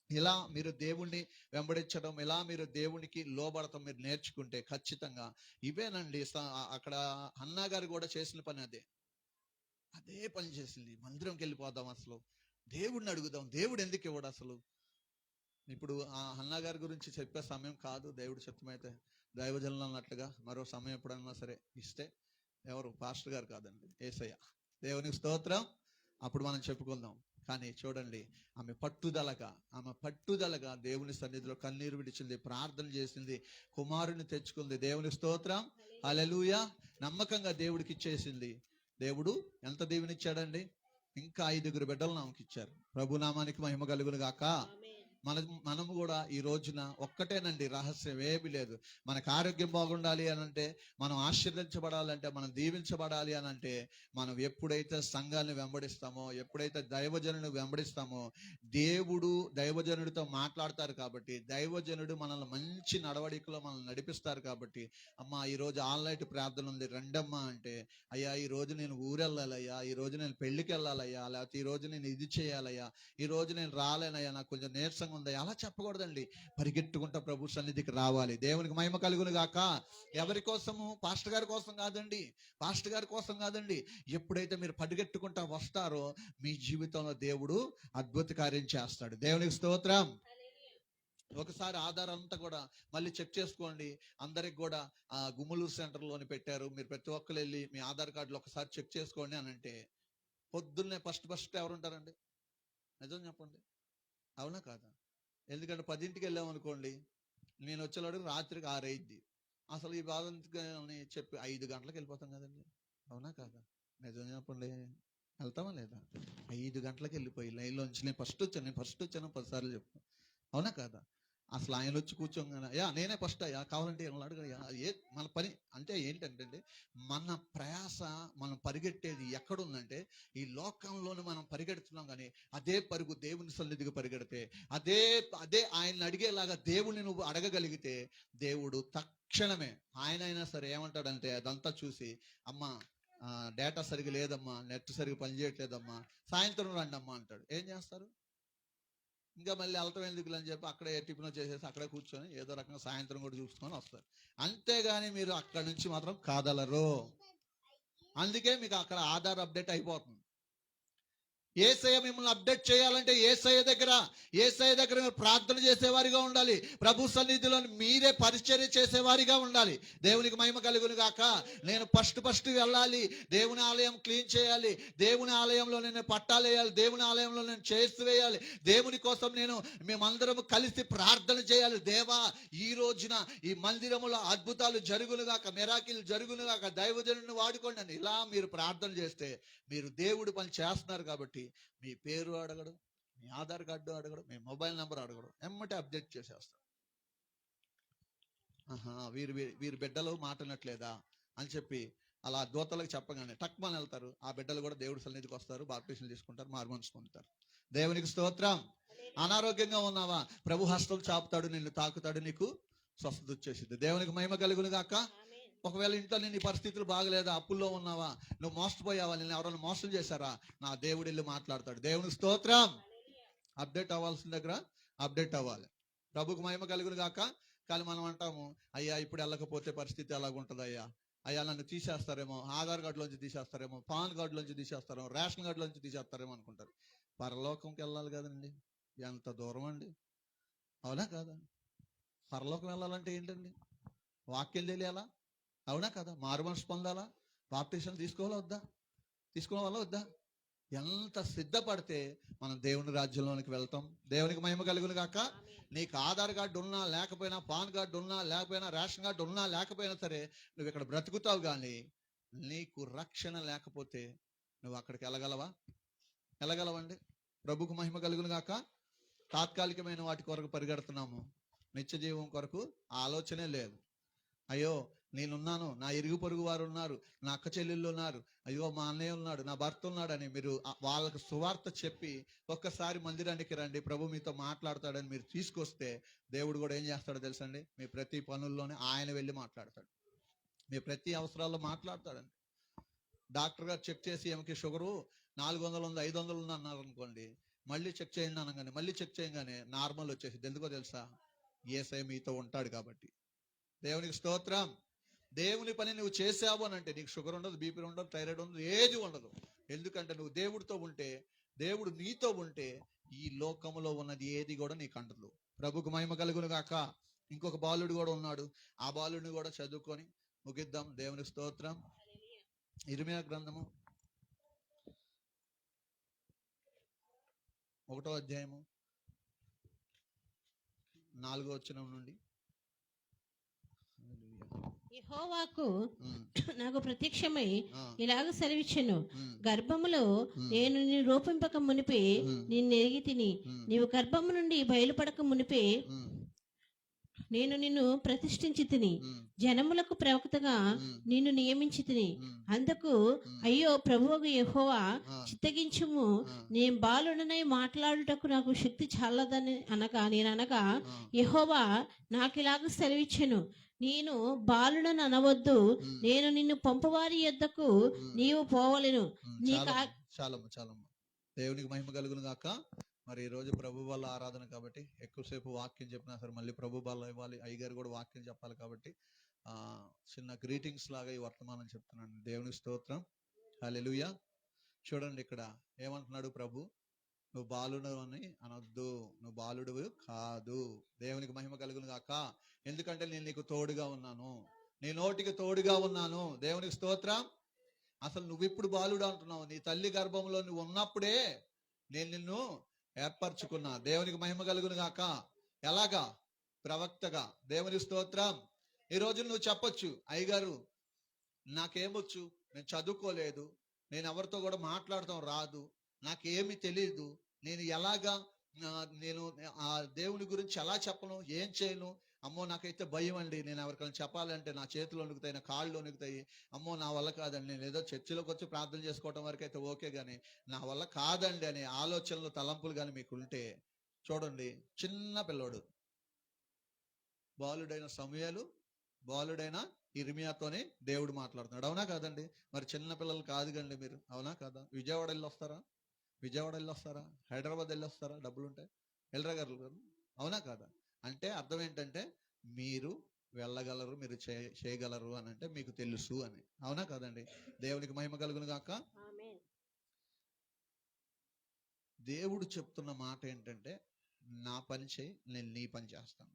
ఇలా మీరు దేవుణ్ణి వెంబడించడం, ఇలా మీరు దేవునికి లోబడటం మీరు నేర్చుకుంటే ఖచ్చితంగా ఇవేనండి. అక్కడ హన్నా గారు కూడా చేసిన పని అదే పని చేసింది. మందిరంకి వెళ్ళిపోదాం, అసలు దేవుడిని అడుగుదాం, దేవుడు ఎందుకు ఇవ్వడు అసలు. ఇప్పుడు ఆ హన్నా గారి గురించి చెప్పే సమయం కాదు. దేవుడు చిత్తమైతే దైవజనులు అన్నట్లుగా మరో సమయం ఎప్పుడన్నా సరే ఇస్తే, ఎవరు పాస్టర్ గారు కాదండి, యేసయ్య. దేవునికి స్తోత్రం. అప్పుడు మనం చెప్పుకుందాం. కానీ చూడండి, ఆమె పట్టుదలగా దేవుని సన్నిధిలో కన్నీరు విడిచింది, ప్రార్థన చేసింది, కుమారుని తెచ్చుకుంది. దేవుని స్తోత్రం, హల్లెలూయా. నమ్మకంగా దేవుడికి ఇచ్చేసింది. దేవుడు ఎంత దీవెనిచ్చాడండి? ఇంకా 5 బిడ్డలు ఆమెకి ఇచ్చారు. ప్రభు నామానికి మహిమ కలుగును గాక. మనము కూడా ఈ రోజున ఒక్కటేనండి, రహస్యం ఏమీ లేదు. మనకు ఆరోగ్యం బాగుండాలి అని అంటే, మనం ఆశీర్వదించబడాలంటే, మనం దీవించబడాలి అని అంటే, మనం ఎప్పుడైతే సంఘాన్ని వెంబడిస్తామో, ఎప్పుడైతే దైవజనుని వెంబడిస్తామో, దేవుడు దైవజనుడితో మాట్లాడతారు కాబట్టి, దైవజనుడు మనల్ని మంచి నడవడికలో మనల్ని నడిపిస్తారు కాబట్టి, అమ్మ ఈరోజు ఆన్లైన్ ప్రార్థన ఉంది రండమ్మా అంటే, అయ్యా ఈ రోజు నేను ఊరెళ్ళాలయ్యా, ఈ రోజు నేను పెళ్లికి వెళ్ళాలయ్యా, లేకపోతే ఈ రోజు నేను ఇది చేయాలయ్యా, ఈ రోజు నేను రాలేనయ్యా, నాకు కొంచెం నీరసంగా ఉంది, అలా చెప్పకూడదండి. పరిగెట్టుకుంటా ప్రభు సన్నిధికి రావాలి. దేవునికి మహిమ కలుగును గాక. ఎవరి కోసము? పాస్టర్ గారి కోసం కాదండి, పాస్టర్ గారి కోసం కాదండి. ఎప్పుడైతే మీరు పరిగెట్టుకుంటా వస్తారో మీ జీవితంలో దేవుడు అద్భుత కార్యం చేస్తాడు. దేవునికి స్తోత్రం. ఒకసారి ఆధార్ అంతా కూడా మళ్ళీ చెక్ చేసుకోండి. అందరికి కూడా గుమ్మలూరు సెంటర్లోని పెట్టారు. మీరు ప్రతి ఒక్కరు వెళ్ళి మీ ఆధార్ కార్డులో ఒకసారి చెక్ చేసుకోండి అని అంటే, పొద్దున్నే ఫస్ట్ ఎవరుంటారండి? నిజం చెప్పండి, అవునా కాదా? ఎందుకంటే 10ంటికి వెళ్ళామనుకోండి, నేను వచ్చేలాడు రాత్రికి 6 అయింది. అసలు ఈ బాధ అని చెప్పి 5 గంటలకు వెళ్ళిపోతాం కదండి, అవునా కాదా? నిజం చెప్పండి, వెళ్తామా లేదా? 5 గంటలకు వెళ్ళిపోయి లైన్లోంచి నేను ఫస్ట్ వచ్చాను 10 సార్లు చెప్తాను, అవునా కాదా? అసలు ఆయన వచ్చి కూర్చోగానే అయ్యా నేనే ఫస్ట్ అయ్యా, కావాలంటే అడుగుయా. మన పని అంటే ఏంటంటే, మన ప్రయాస, మనం పరిగెట్టేది ఎక్కడుందంటే ఈ లోకంలోనే మనం పరిగెడుతున్నాం. కానీ అదే పరుగు దేవుని సన్నిధికి పరిగెడితే, అదే ఆయన్ని అడిగేలాగా దేవుని నువ్వు అడగగలిగితే, దేవుడు తక్షణమే ఆయనైనా సరే ఏమంటాడంటే, అదంతా చూసి అమ్మా డేటా సరిగా లేదమ్మా, నెట్ సరిగా పనిచేయట్లేదమ్మా, సాయంత్రం రండి అమ్మా అంటాడు. ఏం చేస్తారు? ఇంకా మళ్ళీ వెళ్తాం ఎందుకు అని చెప్పి అక్కడే టిఫిన్ చేసేసి అక్కడే కూర్చొని ఏదో రకంగా సాయంత్రం కూడా చూసుకొని వస్తారు. అంతేగాని మీరు అక్కడి నుంచి మాత్రం కాదలరు. అందుకే మీకు అక్కడ ఆధార్ అప్డేట్ అయిపోతుంది. యేసయ్య మిమ్మల్ని అప్డేట్ చేయాలంటే యేసయ్య దగ్గర మీరు ప్రార్థన చేసేవారిగా ఉండాలి. ప్రభు సన్నిధిలో మీరే పరిచర్య చేసేవారిగా ఉండాలి. దేవునికి మహిమ కలుగును గాక. నేను ఫస్ట్ వెళ్ళాలి, దేవుని ఆలయం క్లీన్ చేయాలి, దేవుని ఆలయంలో నేను పట్టాలు వేయాలి, దేవుని ఆలయంలో నేను చైర్స్ వేయాలి, దేవుని కోసం మేమందరం కలిసి ప్రార్థన చేయాలి. దేవా ఈ రోజున ఈ మందిరములో అద్భుతాలు జరుగును గాక, మిరాకిల్ జరుగును గాక, దైవజనుని వాడుకోండి అని ఇలా మీరు ప్రార్థన చేస్తే మీరు దేవుడి పని చేస్తున్నారు. కాబట్టి మీ పేరు అడగడం, మీ ఆధార్ కార్డు అడగడం, మీ మొబైల్ నెంబర్ అడగడం, ఎమ్మటే అప్డేట్ చేసేస్తాడు. వీరి బిడ్డలు మాట్లాడట్లేదా అని చెప్పి అలా దూతలకు చెప్పగానే టక్మని వెళ్తారు. ఆ బిడ్డలు కూడా దేవుడి సన్నిధికి వస్తారు, బాప్టిజం తీసుకుంటారు, మారుమనసు పొందుతారు. దేవునికి స్తోత్రం. అనారోగ్యంగా ఉన్నావా? ప్రభు హస్తం చాపుతాడు, నిన్ను తాకుతాడు, నీకు స్వస్థత వచ్చేసింది. దేవునికి మహిమ కలుగును గాక. ఒకవేళ ఇంట్లో నీ పరిస్థితులు బాగలేదా, అప్పుల్లో ఉన్నావా, నువ్వు మోసపోయావా, నేను ఎవరైనా మోసం చేశారా, నా దేవుడు వెళ్ళి మాట్లాడతాడు. దేవునికి స్తోత్రం. అప్డేట్ అవ్వాల్సిన దగ్గర అప్డేట్ అవ్వాలి. ప్రభుకు మహిమ కలుగును గాక. కానీ మనం అంటాము, అయ్యా ఇప్పుడు వెళ్ళకపోతే పరిస్థితి ఎలాగుంటుంది అయ్యా నన్ను తీసేస్తారేమో, ఆధార్ కార్డులోంచి తీసేస్తారేమో, పాన్ కార్డులోంచి తీసేస్తారేమో, రేషన్ కార్డులోంచి తీసేస్తారేమో అనుకుంటారు. పరలోకంకి వెళ్ళాలి కదండి, ఎంత దూరం అండి, అవునా కాదా? పరలోకం వెళ్ళాలంటే ఏంటండి? వాక్యం తెలియాలా, అవునా కదా? మారుమనసు పొందాలా, బాప్టిజం తీసుకోవాలా వద్దా? ఎంత సిద్ధపడితే మనం దేవుని రాజ్యంలోనికి వెళ్తాం. దేవునికి మహిమ కలుగును గాక. నీకు ఆధార్ కార్డు ఉన్నా లేకపోయినా, పాన్ కార్డు ఉన్నా లేకపోయినా, రేషన్ కార్డు ఉన్నా లేకపోయినా సరే నువ్వు ఇక్కడ బ్రతుకుతావు. కానీ నీకు రక్షణ లేకపోతే నువ్వు అక్కడికి వెళ్ళగలవండి? ప్రభుకు మహిమ కలుగును గాక. తాత్కాలికమైన వాటి కొరకు పరిగెడుతున్నాము, నిత్య జీవం కొరకు ఆలోచనే లేదు. అయ్యో నేనున్నాను, నా ఇరుగు పొరుగు వారు ఉన్నారు, నా అక్క చెల్లెళ్ళు ఉన్నారు, అయ్యో మా అన్నయ్య ఉన్నాడు, నా భర్త ఉన్నాడు అని మీరు వాళ్ళకు సువార్త చెప్పి ఒక్కసారి మందిరానికి రండి, ప్రభు మీతో మాట్లాడతాడని మీరు తీసుకొస్తే దేవుడు కూడా ఏం చేస్తాడో తెలుసండి? మీ ప్రతి పనుల్లోనే ఆయన వెళ్ళి మాట్లాడతాడు, మీ ప్రతి అవసరాల్లో మాట్లాడతాడండి. డాక్టర్ గారు చెక్ చేసి ఏమికి షుగరు 400 ఉంది, 500 ఉంది అన్నారు అనుకోండి, మళ్ళీ చెక్ చేయండి అనగానే, మళ్ళీ చెక్ చేయగానే నార్మల్ వచ్చేసింది. ఎందుకో తెలుసా? యేసయ్య మీతో ఉంటాడు కాబట్టి. దేవునికి స్తోత్రం. దేవుని పని నువ్వు చేసావు అని అంటే నీకు షుగర్ ఉండదు, బీపీ ఉండదు, థైరాయిడ్ ఉండదు, ఏది ఉండదు. ఎందుకంటే నువ్వు దేవుడితో ఉంటే, దేవుడు నీతో ఉంటే ఈ లోకంలో ఉన్నది ఏది కూడా నీకు అంటదు. ప్రభుకు మహిమ కలుగును గాక. ఇంకొక బాలుడు కూడా ఉన్నాడు, ఆ బాలుడిని కూడా చదువుకొని ముగిద్దాం. దేవునికి స్తోత్రం. ఇర్మియా గ్రంథము 1వ అధ్యాయము 4వ వచనం నుండి. యెహోవాకు నాకు ప్రత్యక్షమై ఇలాగ సెలవిచ్చెను, గర్భములో నేను నిన్ను రూపింపక మునిపే నిన్ను ఎరిగి తిని, నీవు గర్భము నుండి బయలుపడక మునిపే నేను నిన్ను ప్రతిష్ఠించి తిని, జనములకు ప్రవక్తగా నిన్ను నియమించి తిని. అందుకు అయ్యో ప్రభువుకు యెహోవా, చిత్తగించుము, నేను బాలుడనై మాట్లాడుటకు నాకు శక్తి చాలదని నేననగా యెహోవా నాకిలాగ సెలవిచ్చెను, నేను బాలుడని అనవద్దు, నేను నిన్ను పంపవారి యొద్దకు నీవు పోవలెను. చాలమ్మ. దేవునికి మహిమ కలుగును గాక. మరి ఈ రోజు ప్రభు వల్ల ఆరాధన కాబట్టి ఎక్కువసేపు వాక్యం చెప్పినా సరే మళ్ళీ ప్రభు వల్ల ఇవ్వాలి, అయ్యగారు కూడా వాక్యం చెప్పాలి కాబట్టి చిన్న గ్రీటింగ్స్ లాగా ఈ వర్తమానం చెప్తున్నాను. దేవునికి స్తోత్రం. హల్లెలూయా. చూడండి ఇక్కడ ఏమంటున్నాడు ప్రభు, నువ్వు బాలుడు అని అనొద్దు, నువ్వు బాలుడు కాదు. దేవునికి మహిమ కలుగును గాక. ఎందుకంటే నేను నీకు తోడుగా ఉన్నాను, నీ నోటికి తోడుగా ఉన్నాను. దేవునికి స్తోత్రం. అసలు నువ్వు ఇప్పుడు బాలుడు అంటున్నావు, నీ తల్లి గర్భంలో నువ్వు ఉన్నప్పుడే నేను నిన్ను ఏర్పరచుకున్నా. దేవునికి మహిమ కలుగును గాక. ఎలాగా? ప్రవక్తగా. దేవునికి స్తోత్రం. ఈ రోజు నువ్వు చెప్పొచ్చు, అయ్యగారు నాకేమొచ్చు, నేను చదువుకోలేదు, నేను ఎవరితో కూడా మాట్లాడటం రాదు, నాకేమి తెలియదు, నేను ఎలాగా నేను ఆ దేవుని గురించి ఎలా చెప్పను, ఏం చేయను, అమ్మో నాకైతే భయం అండి, నేను ఎవరికైనా చెప్పాలంటే నా చేతులు వణుకుతాయి, నా కాళ్ళు వణుకుతాయి, అమ్మో నా వల్ల కాదండి, నేను ఏదో చర్చిలోకి వచ్చి ప్రార్థన చేసుకోవటం వరకు అయితే ఓకే, కానీ నా వల్ల కాదండి అనే ఆలోచనలు, తలంపులు కానీ మీకు ఉంటే చూడండి, చిన్న పిల్లోడు, బాలుడైన సమూయేలు, బాలుడైన ఇర్మియాతోనే దేవుడు మాట్లాడుతున్నాడు. అవునా కాదండి? మరి చిన్న పిల్లలు కాదు కండి మీరు, అవునా కాదా? విజయవాడ వెళ్ళి వస్తారా? హైదరాబాద్ వెళ్ళి వస్తారా? డబ్బులు ఉంటాయి, వెళ్ళరగారు, అవునా కాదా? అంటే అర్థం ఏంటంటే మీరు వెళ్ళగలరు, మీరు చేయగలరు అని అంటే మీకు తెలుసు అని. అవునా కాదండి? దేవునికి మహిమ కలుగును గాక. దేవుడు చెప్తున్న మాట ఏంటంటే, నా పని చేయి, నేను నీ పని చేస్తాను,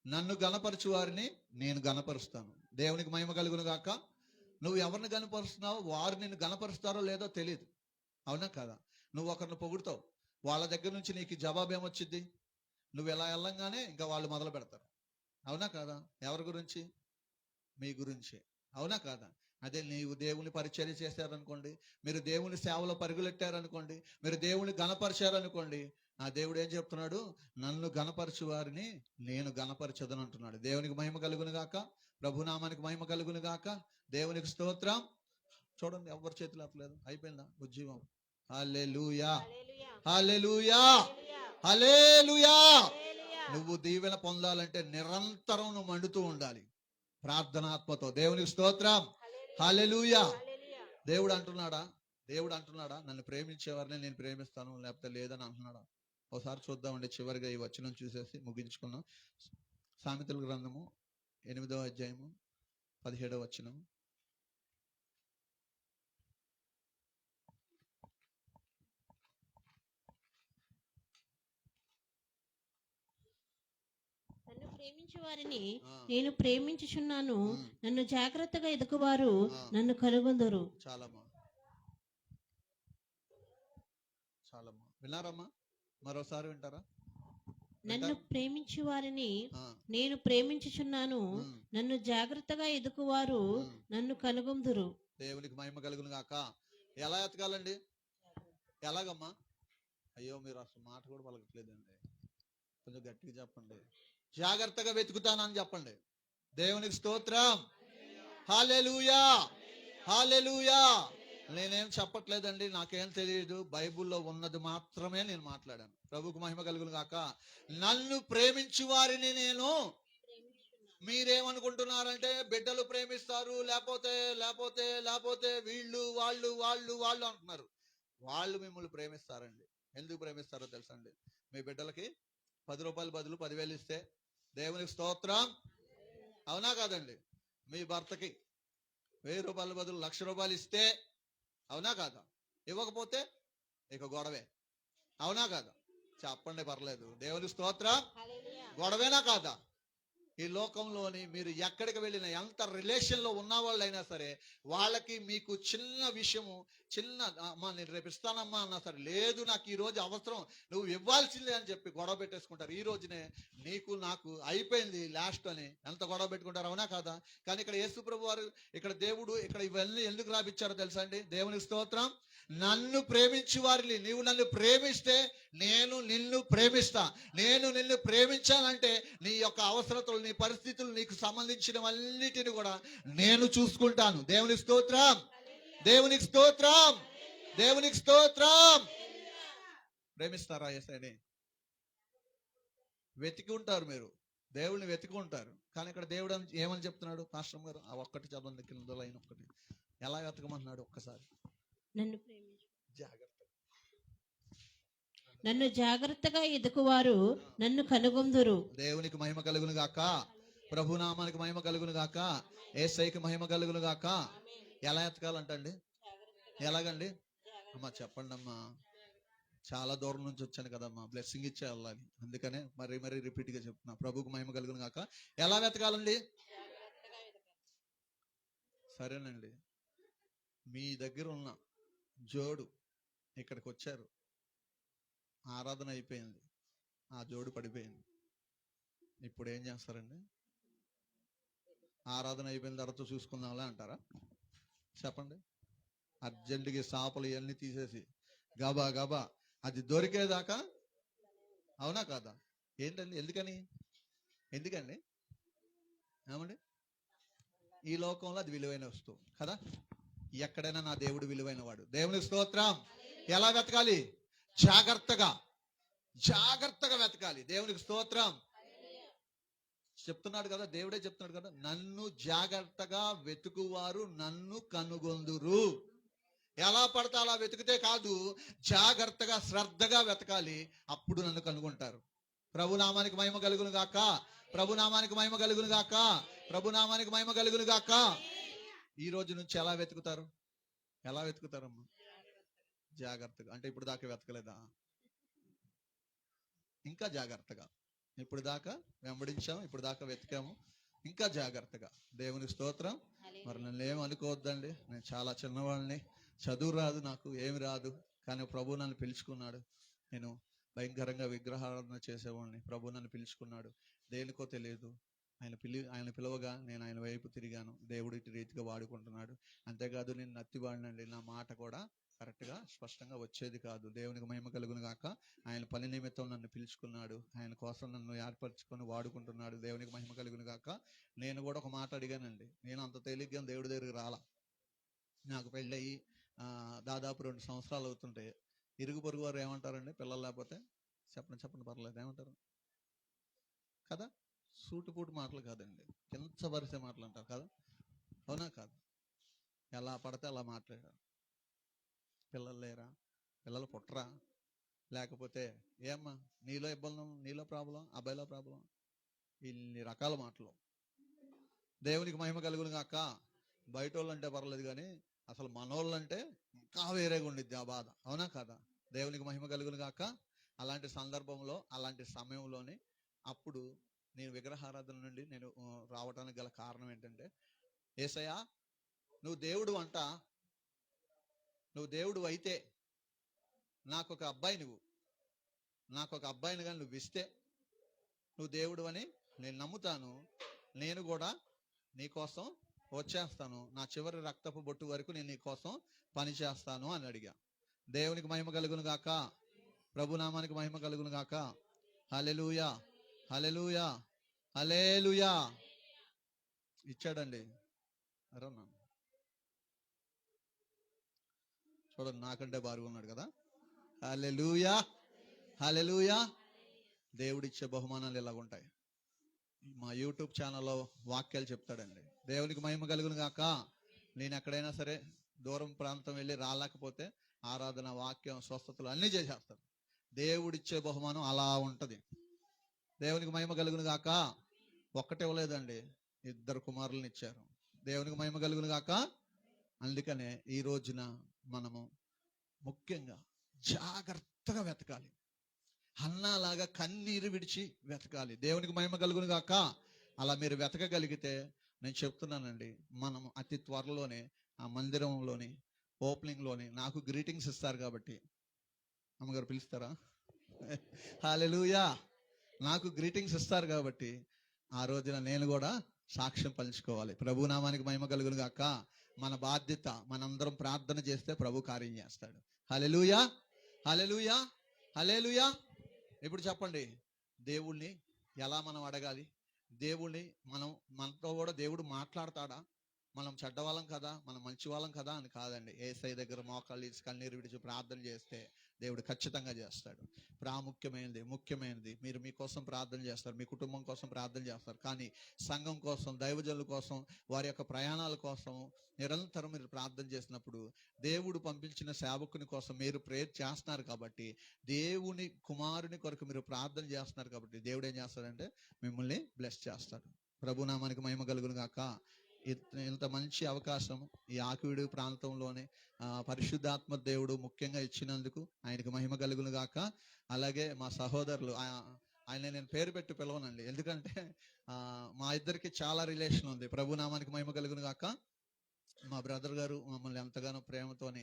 నన్ను గణపరచు వారిని నేను గణపరుస్తాను. దేవునికి మహిమ కలుగును గాక. నువ్వు ఎవరిని గణపరుస్తున్నావు, వారు నిన్ను గణపరుస్తారో లేదో తెలియదు. అవునా కాదా? నువ్వు ఒకరిని పొగుడుతావు, వాళ్ళ దగ్గర నుంచి నీకు జవాబు ఏమొచ్చింది? నువ్వు ఎలా వెళ్ళంగానే ఇంకా వాళ్ళు మొదలు పెడతారు. అవునా కాదా? ఎవరి గురించి? మీ గురించి. అవునా కాదా? అదే నీవు దేవుని పరిచర్య చేశారనుకోండి, మీరు దేవుని సేవలో పరుగులెట్టారనుకోండి, మీరు దేవుని గణపరిచారనుకోండి, ఆ దేవుడు ఏం చెప్తున్నాడు? నన్ను గణపరచు వారిని నేను గణపరచదని అంటున్నాడు. దేవునికి మహిమ కలుగును గాక. ప్రభునామానికి మహిమ కలుగును గాక. దేవునికి స్తోత్రం. చూడండి, ఎవరి చేతులు అట్లేదు, అయిపోయిందా ఉజ్జీవం? హల్లెలూయా, హల్లెలూయా, హల్లెలూయా. నువ్వు దీవెన పొందాలంటే నిరంతరం నువ్వు మండుతూ ఉండాలి ప్రార్థనాత్మతో. దేవునికి స్తోత్రం. హల్లెలూయా. దేవుడు అంటున్నాడా నన్ను ప్రేమించేవారిని నేను ప్రేమిస్తాను, లేకపోతే లేదని అంటున్నాడా? ఒకసారి చూద్దామండి. చివరిగా ఈ వచనం చూసేసి ముగించుకున్నాం. సామెతల గ్రంథము 8వ అధ్యాయము 17వ వచనం. నన్ను ప్రేమించు వారిని నేను ప్రేమించుచున్నాను, నన్ను జాగ్రత్తగా ఎదుగువారు నన్ను కనుగొందురు. చాలమ్మా. విన్నారమ్మా? మరోసారి వింటారా? నన్ను ప్రేమించు వారిని ఆ, నేను ప్రేమించుచున్నాను. ఉమ్, నన్ను జాగ్రత్తగా ఎదుకువారు ఉమ్. నన్ను కనుగొందురు. దేవునికి మహిమ కలుగును గాక. ఎలా ఎతకాలండి? ఎలాగమ్మా? అయ్యో మీరు అసలు మాట కూడా పలకట్లేదండి, కొంచెం గట్టిగా చెప్పండి. జాగ్రత్తగా వెతుకుతానని చెప్పండి. దేవునికి స్తోత్రం. హల్లెలూయా, హల్లెలూయా. నేనేం చెప్పట్లేదండి, నాకేం తెలియదు, బైబిల్లో ఉన్నది మాత్రమే నేను మాట్లాడాను. ప్రభుకు మహిమ కలుగును గాక. నన్ను ప్రేమించు వారిని నేను, మీరేమనుకుంటున్నారంటే బిడ్డలు ప్రేమిస్తారు, లేకపోతే లేకపోతే లేకపోతే వీళ్ళు వాళ్ళు వాళ్ళు వాళ్ళు అంటున్నారు. వాళ్ళు మిమ్మల్ని ప్రేమిస్తారండి. ఎందుకు ప్రేమిస్తారో తెలుసండి? మీ బిడ్డలకి 10 రూపాయలు బదులు 10,000 ఇస్తే దేవునికి స్తోత్రం, అవునా కాదండి? మీ భర్తకి 1000 రూపాయల బదులు 1,00,000 రూపాయలు ఇస్తే, అవునా కాదా? ఇవ్వకపోతే ఇక గొడవే, అవునా కాదా? చెప్పండి, పర్లేదు. దేవునికి స్తోత్రం. గొడవేనా కాదా? ఈ లోకంలోని మీరు ఎక్కడికి వెళ్ళినా, ఎంత రిలేషన్లో ఉన్న వాళ్ళైనా సరే, వాళ్ళకి మీకు చిన్న విషయము, చిన్న అమ్మా నేను రేపు ఇస్తానమ్మా అన్నా సరే, లేదు నాకు ఈ రోజు అవసరం, నువ్వు ఇవ్వాల్సిందే అని చెప్పి గొడవ పెట్టేసుకుంటారు. ఈ రోజునే నీకు నాకు అయిపోయింది లాస్ట్ అని ఎంత గొడవ పెట్టుకుంటారు, అవునా కాదా? కానీ ఇక్కడ యేసు ప్రభు వారు, ఇక్కడ దేవుడు ఇక్కడ ఇవన్నీ ఎందుకు రాపిచ్చారో తెలుసా అండి? దేవునికి స్తోత్రం. నన్ను ప్రేమించు వారిని, నీవు నన్ను ప్రేమిస్తే నేను నిన్ను ప్రేమిస్తా. నేను నిన్ను ప్రేమించానంటే నీ యొక్క అవసరతలు, నీ పరిస్థితులు, నీకు సంబంధించినవన్నిటిని కూడా నేను చూసుకుంటాను. దేవునికి స్తోత్రం, దేవునికి స్తోత్రం, దేవునికి స్తోత్రం. ప్రేమిస్తారా యేసయ్యని? వెతికి ఉంటారు మీరు, దేవుడిని వెతికి ఉంటారు. కానీ ఇక్కడ దేవుడు ఏమని చెప్తున్నాడు? పాస్టర్ గారు ఆ ఒక్కటి చదవండి, కింద లైన్ ఒక్కటి. ఎలా వెతకమంటున్నాడు ఒక్కసారి? నన్ను ప్రేమించు జాగ్రత్త. నన్ను జాగ్రత్తగా ఎదుకువారు నన్ను కనుగొందురు. దేవునికి మహిమ కలుగును గాక. ప్రభునామానికి మహిమ కలుగును గాక. యేసయ్యకి మహిమ కలుగును గాక. ఎలా ఎతకాలంటండి? ఎలాగండి అమ్మా? చెప్పండి అమ్మా. చాలా దూరం నుంచి వచ్చాను కదమ్మా, బ్లెస్సింగ్ ఇచ్చే వెళ్ళాలి, అందుకనే మరీ మరీ రిపీట్ గా చెప్తున్నా. ప్రభుకు మహిమ కలుగును గాక. ఎలా వెతకాలండి? సరేనండి, మీ దగ్గర ఉన్న జోడు ఇక్కడికి వచ్చారు, ఆరాధన అయిపోయింది, ఆ జోడు పడిపోయింది. ఇప్పుడు ఏం చేస్తారండి? ఆరాధన అయిపోయిన తర్వాత చూసుకుందాంలే అంటారా? చెప్పండి. అర్జెంటుగా సాపలు ఇవన్నీ తీసేసి గబా గబా అది దొరికేదాకా, అవునా కాదా? ఏంటండి? ఎందుకండి ఏమండి? ఈ లోకంలో అది విలువైన వస్తువు కదా. ఎక్కడైనా నా దేవుడు విలువైన వాడు. దేవునికి స్తోత్రం. ఎలా వెతకాలి? జాగ్రత్తగా, జాగ్రత్తగా వెతకాలి. దేవునికి స్తోత్రం. చెప్తున్నాడు కదా, దేవుడే చెప్తున్నాడు కదా, నన్ను జాగ్రత్తగా వెతుకువారు నన్ను కనుగొందురు. ఎలా పడతా అలా వెతికితే కాదు, జాగ్రత్తగా శ్రద్ధగా వెతకాలి, అప్పుడు నన్ను కనుగొంటారు. ప్రభునామానికి మహిమ కలుగును గాక. ప్రభునామానికి మహిమ కలుగును గాక. ప్రభునామానికి మహిమ కలుగును గాక. ఈ రోజు నుంచి ఎలా వెతుకుతారు? ఎలా వెతుకుతారమ్మా? జాగ్రత్తగా. అంటే ఇప్పుడు దాకా వెతకలేదా? ఇంకా జాగ్రత్తగా. ఇప్పుడు దాకా వెంబడించాము, ఇప్పుడు దాకా వెతికాము, ఇంకా జాగ్రత్తగా. దేవుని స్తోత్రం. మరి నన్ను ఏం అనుకోవద్దండి, నేను చాలా చిన్నవాడిని, చదువు రాదు, నాకు ఏమి రాదు. కానీ ప్రభు నన్ను పిలుచుకున్నాడు. నేను భయంకరంగా విగ్రహారాధన చేసేవాడిని, ప్రభు నన్ను పిలుచుకున్నాడు. దేనికో తెలియదు, ఆయన పిలవగా నేను ఆయన వైపు తిరిగాను. దేవుడు ఇటు రీతిగా వాడుకుంటున్నాడు. అంతేకాదు, నేను నత్తివాడినండి, నా మాట కూడా కరెక్ట్గా స్పష్టంగా వచ్చేది కాదు. దేవునికి మహిమ కలుగును గాక. ఆయన పని నిమిత్తం నన్ను పిలుచుకున్నాడు, ఆయన కోసం నన్ను ఏర్పరచుకొని వాడుకుంటున్నాడు. దేవునికి మహిమ కలుగును గాక. నేను కూడా ఒక మాట అడిగానండి, నేను అంత తేలిగ్గా దేవుడి దగ్గరికి రాలా. నాకు పెళ్ళయి దాదాపు 2 సంవత్సరాలు అవుతుంటే ఇరుగు పొరుగు వారు ఏమంటారండి? పిల్లలు లేకపోతే చెప్పండి పర్లేదు, ఏమంటారు కదా? సూటిపూటి మాటలు కాదండి, కించపరిచే మాటలు అంటారు కదా, అవునా కాదు? ఎలా పడితే అలా మాట్లాడారు. పిల్లలు లేరా? పిల్లలు పుట్టరా? లేకపోతే ఏమ్మా నీలో ఇబ్బంది, నీలో ప్రాబ్లం, అబ్బాయిలో ప్రాబ్లం, ఇన్ని రకాల మాటలు. దేవునికి మహిమ కలుగును గాక. బయట వాళ్ళు అంటే పర్లేదు, కానీ అసలు మనోళ్ళంటే ఇంకా వేరేగా ఉండిద్ది ఆ బాధ, అవునా కాదా? దేవునికి మహిమ కలుగును గాక. అలాంటి సందర్భంలో, అలాంటి సమయంలోనే అప్పుడు నేను విగ్రహారాధన నుండి నేను రావడానికి గల కారణం ఏంటంటే, యేసయ్యా నువ్వు దేవుడు అంట, నువ్వు దేవుడు అయితే నాకు ఒక అబ్బాయిని కానీ నువ్వు ఇస్తే నువ్వు దేవుడు అని నేను నమ్ముతాను, నేను కూడా నీకోసం వచ్చేస్తాను, నా చివరి రక్తపు బొట్టు వరకు నేను నీకోసం పని చేస్తాను అని అడిగా. దేవునికి మహిమ కలుగును గాక, ప్రభునామానికి మహిమ కలుగును గాక. హల్లెలూయా, హల్లెలూయా, హల్లెలూయా. ఇచ్చాడండి. అరన్నా చూడండి, నాకంటే బారుగా ఉన్నాడు కదా. హల్లెలూయా, హల్లెలూయా. దేవుడిచ్చే బహుమానాలు ఇలా ఉంటాయి. మా యూట్యూబ్ ఛానల్లో వాక్యాలు చెప్తాడండి. దేవునికి మహిమ కలుగును గాక. నేను ఎక్కడైనా సరే దూరం ప్రాంతం వెళ్ళి రాలేకపోతే ఆరాధన, వాక్యం, స్వస్థతలు అన్నీ చేసేస్తాను. దేవుడిచ్చే బహుమానం అలా ఉంటది. దేవునికి మహిమ కలుగును గాక. ఒక్కటే ఇవ్వలేదండి, 2 కుమారులను ఇచ్చారు. దేవునికి మహిమ కలుగును గాక. అందుకనే ఈ రోజున మనము ముఖ్యంగా జాగ్రత్తగా వెతకాలి. హన్నాలాగా కన్నీరు విడిచి వెతకాలి. దేవునికి మహిమ కలుగును గాక. అలా మీరు వెతకగలిగితే నేను చెప్తున్నానండి, మనం అతి త్వరలోనే ఆ మందిరంలోని ఓపెనింగ్లోని నాకు గ్రీటింగ్స్ ఇస్తారు కాబట్టి, అమ్మగారు పిలుస్తారా? హల్లెలూయా. నాకు గ్రీటింగ్స్ ఇస్తారు కాబట్టి ఆ రోజున నేను కూడా సాక్ష్యం పంచుకోవాలి. ప్రభు నామానికి మహిమ కలుగును గాక. మన బాధ్యత, మనందరం ప్రార్థన చేస్తే ప్రభు కార్యం చేస్తాడు. హల్లెలూయా, హల్లెలూయా, హల్లెలూయా. ఇప్పుడు చెప్పండి, దేవుణ్ణి ఎలా మనం అడగాలి? దేవుణ్ణి మనతో కూడా దేవుడు మాట్లాడతాడా? మనం చెడ్డవాళ్ళం కదా, మనం మంచి వాళ్ళం కదా అని కాదండి. యేసయ్య దగ్గర మోకాళ్ళు ఇచ్చి కన్నీరు విడిచి ప్రార్థన చేస్తే దేవుడు ఖచ్చితంగా చేస్తాడు. ముఖ్యమైనది మీరు మీకోసం ప్రార్థన చేస్తారు, మీ కుటుంబం కోసం ప్రార్థన చేస్తారు, కానీ సంఘం కోసం, దైవజనుల కోసం, వారి యొక్క ప్రయాణాల కోసం నిరంతరం మీరు ప్రార్థన చేసినప్పుడు దేవుడు పంపించిన సేవకుని కోసం మీరు ప్రేయర్ చేస్తున్నారు కాబట్టి, దేవుని కుమారుని కొరకు మీరు ప్రార్థన చేస్తున్నారు కాబట్టి దేవుడు ఏం చేస్తాడంటే మిమ్మల్ని బ్లెస్ చేస్తాడు. ప్రభునామానికి మహిమ కలుగును గాక. ఇంత మంచి అవకాశం ఈ ఆకివీడు ప్రాంతంలోనే పరిశుద్ధాత్మ దేవుడు ముఖ్యంగా ఇచ్చినందుకు ఆయనకు మహిమ కలుగును గాక. అలాగే మా సహోదరులు, ఆయన నేను పేరు పెట్టి పిలవనండి, ఎందుకంటే మా ఇద్దరికి చాలా రిలేషన్ ఉంది. ప్రభునామానికి మహిమ కలుగును గాక. మా బ్రదర్ గారు మమ్మల్ని ఎంతగానో ప్రేమతోని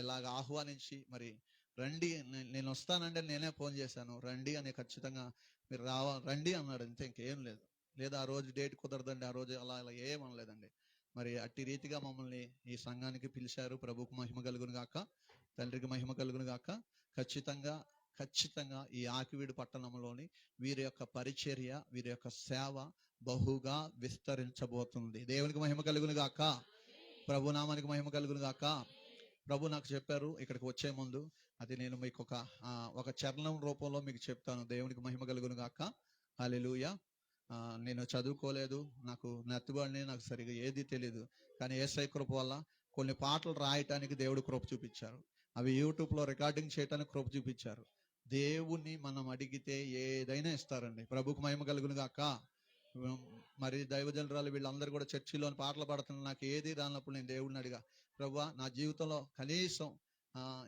ఇలాగ ఆహ్వానించి, మరి రండి, నేను వస్తానంటే నేనే ఫోన్ చేశాను, రండి అని, ఖచ్చితంగా మీరు రండి అన్నాడు. అంతే, ఇంకేం లేదు. లేదా ఆ రోజు డేట్ కుదరదండి, ఆ రోజు అలా ఏమనలేదండి. మరి అట్టి రీతిగా మమ్మల్ని ఈ సంఘానికి పిలిచారు. ప్రభుకు మహిమ కలుగును గాక, తండ్రికి మహిమ కలుగును గాక. ఖచ్చితంగా ఈ ఆకివీడు పట్టణంలోని వీరి యొక్క పరిచర్య, వీరి యొక్క సేవ బహుగా విస్తరించబోతుంది. దేవునికి మహిమ కలుగును గాక. ప్రభు నామానికి మహిమ కలుగును గాక. ప్రభు నాకు చెప్పారు ఇక్కడికి వచ్చే ముందు, అది నేను మీకు ఒక చరణం రూపంలో మీకు చెప్తాను. దేవునికి మహిమ కలుగును గాక. హల్లెలూయా. నేను చదువుకోలేదు, నాకు నెత్తుబడిని, నాకు సరిగా ఏది తెలియదు, కానీ యేసయ్య కృప వల్ల కొన్ని పాటలు రాయటానికి దేవుడు కృప చూపించారు. అవి యూట్యూబ్లో రికార్డింగ్ చేయడానికి కృప చూపించారు. దేవుణ్ణి మనం అడిగితే ఏదైనా ఇస్తారండి. ప్రభుకు మహిమ కలుగును గాక. మరి దైవజనురాలు వీళ్ళందరూ కూడా చర్చిలోని పాటలు పాడుతున్నారు. నాకు ఏది రానప్పుడు నేను దేవుడిని అడిగా, ప్రభువా నా జీవితంలో కనీసం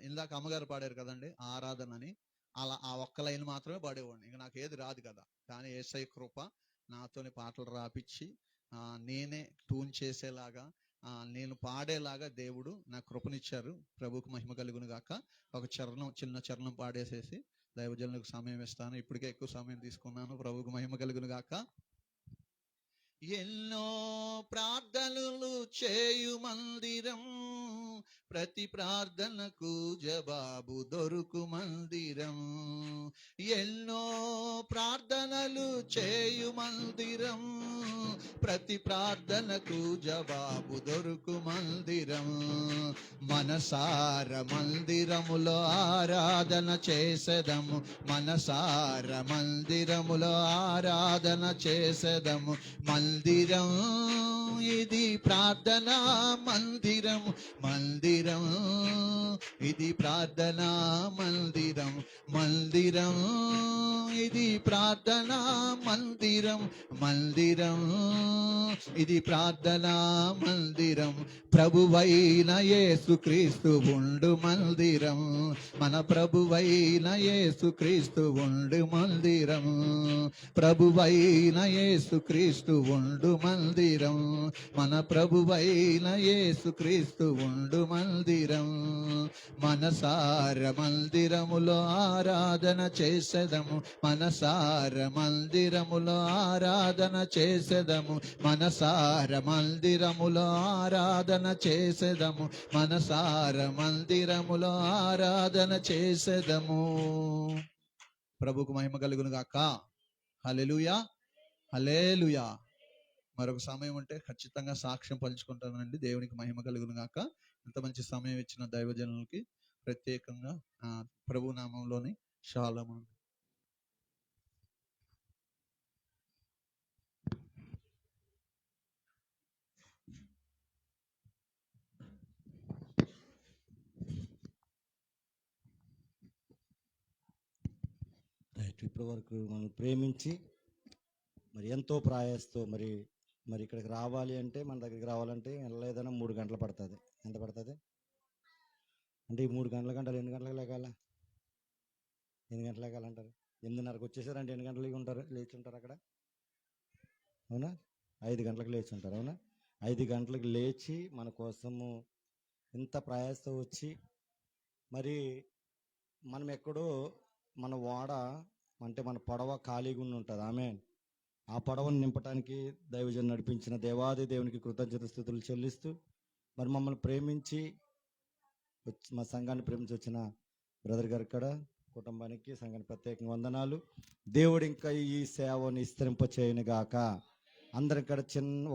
ఇందాక అమ్మగారు పాడారు కదండి ఆరాధన అని, అలా ఆ ఒక్క లైన్ మాత్రమే పాడేవాడిని, ఇంకా నాకు ఏది రాదు కదా. కానీ యేసయ్య కృప నాతోని పాటలు రాపిచ్చి నేనే ట్యూన్ చేసేలాగా, నేను పాడేలాగా దేవుడు నా కృపనిచ్చారు. ప్రభుకు మహిమ కలుగును గాక. ఒక చిన్న చరణం పాడేసేసి దైవజనులకు సమయం ఇస్తాను. ఇప్పటికే ఎక్కువ సమయం తీసుకున్నాను. ప్రభుకు మహిమ కలుగును గాక. ఎన్నో ప్రార్థనలు చేయు మందిరం, ప్రతి ప్రార్థనకు జవాబు దొరుకు మందిరం. ఎన్నో ప్రార్థనలు చేయు మందిరం, ప్రతి ప్రార్థనకు జవాబు దొరుకు మందిరం. మనసార మందిరములో ఆరాధన చేసెదము, మనసార మందిరములో ఆరాధన చేసెదము. మందిరం ఇది ప్రార్థనా మందిరం, మందిరం ఇది ప్రార్థనా మందిరం, మందిరం ఇది ప్రార్థనా మందిరం, మందిరం ఇది ప్రార్థనా మందిరం. ప్రభువైన యేసుక్రీస్తు ఉండు మందిరం, మన ప్రభువైన యేసుక్రీస్తు ఉండు మందిరం, ప్రభువైన యేసుక్రీస్తు ఉండు మందిరం, మన ప్రభువైన యేసుక్రీస్తు ఉండు మందిరం. మనసార మందిరములో ఆరాధన చేసెదము, మనసార మందిరములో ఆరాధన చేసెదము, మనసార మందిరములో ఆరాధన చేసెదము, మనసార మందిరములో ఆరాధన చేసెదము. ప్రభుకు మహిమ కలుగును గాక. హల్లెలూయా, హల్లెలూయా. మరొక సమయం ఉంటే ఖచ్చితంగా సాక్ష్యం పంచుకుంటానండి. దేవునికి మహిమ కలుగును గాక. ఇంత మంచి సమయం ఇచ్చిన దైవజనులకి ప్రత్యేకంగా ప్రభు నామంలోని షాలోము. రైట్, ఇప్పటి వరకు మనం ప్రేమించి మరి ఎంతో ప్రయాసతో మరి ఇక్కడికి రావాలి అంటే, మన దగ్గరికి రావాలంటే వెళ్ళలేదన్నా 3 గంటలు పడుతుంది. ఎంత పడుతుంది అంటే ఈ 3 గంటల గంటలు ఎన్ని గంటలకు లేకాల? ఎన్ని గంటలు లేకాలంటారు? 8:30కి వచ్చేసారంటే ఎన్ని గంటలకి ఉంటారు, లేచి ఉంటారు అక్కడ? అవునా? 5 గంటలకు లేచి ఉంటారు. అవునా? 5 గంటలకు లేచి మన కోసము ఇంత ప్రయాసతో వచ్చి, మరి మనం ఎక్కడో మన ఓడ అంటే మన పడవ ఖాళీగా ఉంటుంది. ఆ పడవను నింపడానికి దైవజన్ నడిపించిన దేవాది దేవునికి కృతజ్ఞత స్తుతులు చెల్లిస్తూ, మరి మమ్మల్ని ప్రేమించి మా సంఘాన్ని ప్రేమించి వచ్చిన బ్రదర్ గారి ఇక్కడ కుటుంబానికి, సంఘానికి ప్రత్యేకంగా వందనాలు. దేవుడు ఇంకా ఈ సేవను విస్తరింప చేయను గాక. అందరం ఇక్కడ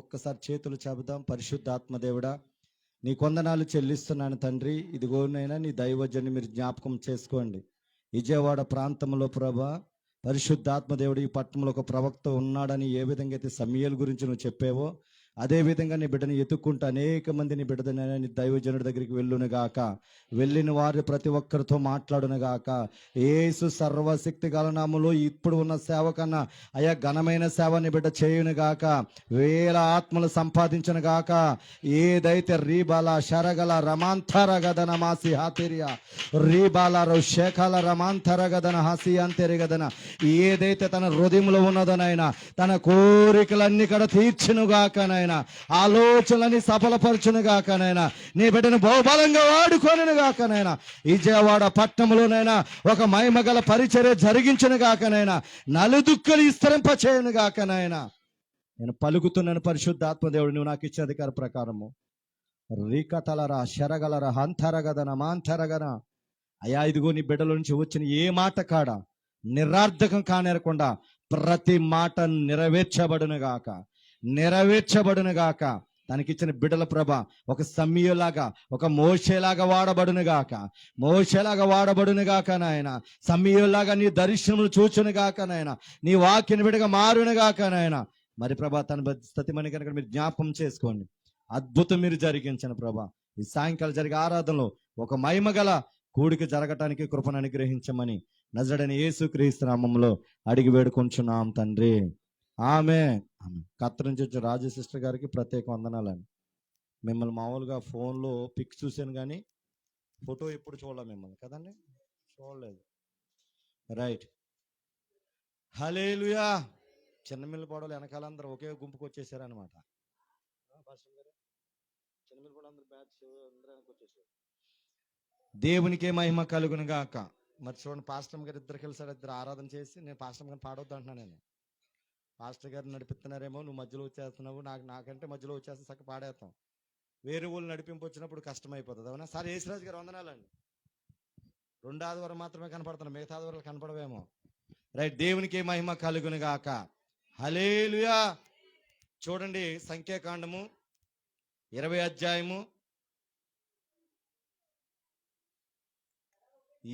ఒక్కసారి చేతులు చెబుదాం. పరిశుద్ధాత్మ దేవుడా, నీ వందనాలు చెల్లిస్తున్నాను తండ్రి. ఇదిగోనైనా నీ దైవజన్ని మీరు జ్ఞాపకం చేసుకోండి. విజయవాడ ప్రాంతంలో ప్రభా, పరిశుద్ధాత్మ దేవుడు ఈ పట్టణంలో ఒక ప్రవక్త ఉన్నాడని ఏ విధంగా అయితే సమూయేలు గురించి నువ్వు చెప్పావో, అదే విధంగా నీ బిడ్డని ఎత్తుక్కుంటూ అనేక మంది నీ బిడ్డని దైవజనుడి దగ్గరికి వెళ్ళును గాక. వెళ్ళిన వారు ప్రతి ఒక్కరితో మాట్లాడును గాక. యేసు సర్వశక్తి గల నామములో ఇప్పుడు ఉన్న సేవ కన్నా అయా ఘనమైన సేవ నీ బిడ్డ చేయును గాక. వేల ఆత్మలు సంపాదించును గాక. ఏదైతే రీబాల శరగల రమాంతర గదన మాసి హాతిరియా రీబాల శేఖల రమాంతర గదన హాసి అంతేరి గదన, ఏదైతే తన హృదయంలో ఉన్నదనైనా తన కోరికలన్నీ కూడా తీర్చును గాకనైనా, ఆలోచనలని సఫలపరచును గాకనైనా, నీ బిడ్డను బహుబలంగా వాడుకోను గాకనైనా, విజయవాడ పట్టణంలోనైనా ఒక మహిమగల పరిచర్య జరిగించును గాకనైనా, నలుదుక్కలు విస్తరింప చేయను గాకనైనా నేను పలుకుతున్నాను. పరిశుద్ధాత్మ దేవుడు నువ్వు నాకు ఇచ్చే అధికార ప్రకారము రీకతలరా శరగలరా హంతరగదన మాంతరగన అయా, ఇదిగో నీ బిడ్డల నుంచి వచ్చిన ఏ మాట కాడ నిరార్థకం కానేరకుండా ప్రతి మాట నెరవేర్చబడునుగాక, నెరవేర్చబడునుగాక. తనకిచ్చిన బిడ్డల ప్రభ ఒక సమూయేలాగా, ఒక మోషేలాగా వాడబడునుగాక, మోషేలాగా వాడబడునుగాక నాయన. సమూయేలాగా నీ దర్శనములు చూచునుగాక నాయన, నీ వాక్యని బిడ్డగా మారునుగాక నాయన. మరి ప్రభా, తన స్థితిమని కనుక మీరు జ్ఞాపకం చేసుకోండి. అద్భుతం మీరు జరిగించండి ప్రభా. ఈ సాయంకాలం జరిగే ఆరాధనలో ఒక మహిమగల కూడిక జరగటానికి కృపను అనుగ్రహించమని నజరేయుడైన యేసుక్రీస్తు నామములో అడిగి వేడుకొంచున్నాం తండ్రి. ఆమేన్. ఖత్తర్ నుంచి వచ్చిన రాజు సిస్టర్ గారికి ప్రత్యేక వందనాలని. మిమ్మల్ని మామూలుగా ఫోన్లో పిక్స్ చూశాను కానీ ఫోటో ఎప్పుడు చూడలే మిమ్మల్ని, కదండి? చూడలేదు. రైట్, హల్లెలూయా. చిన్నమిల్లి పడవలు వెనకాలందరూ ఒకే గుంపుకు వచ్చేసారనమాట. చిన్నమిల్లి పడవ అందరూ బ్యాచ్ అందరూ వెనక్కి వచ్చేసారు. దేవునికే మహిమ కలుగును గాక. మరి చూడండి, పాస్టర్ గారు ఇద్దరు కలిసారు. ఇద్దరు ఆరాధన చేసి, నేను పాస్టర్ గారిని పాడవద్దు అంటున్నాను. నేను పాస్టర్ గారు నడిపిస్తున్నారేమో, నువ్వు మధ్యలో వచ్చేస్తున్నావు, నాకంటే మధ్యలో వచ్చేస్తే చక్క పాడేస్తాం. వేరే వాళ్ళు నడిపింపు వచ్చినప్పుడు కష్టం అయిపోతుంది. అవునా? సార్ యేసురాజు గారు వందనాలండి. 2వ ఆదివారం మాత్రమే కనపడుతున్నాం, మిగతా ఆదివారాలు కనపడవేమో. రైట్, దేవునికి మహిమ కలుగును గాక. హల్లెలూయా. చూడండి, సంఖ్యాకాండము 20వ అధ్యాయము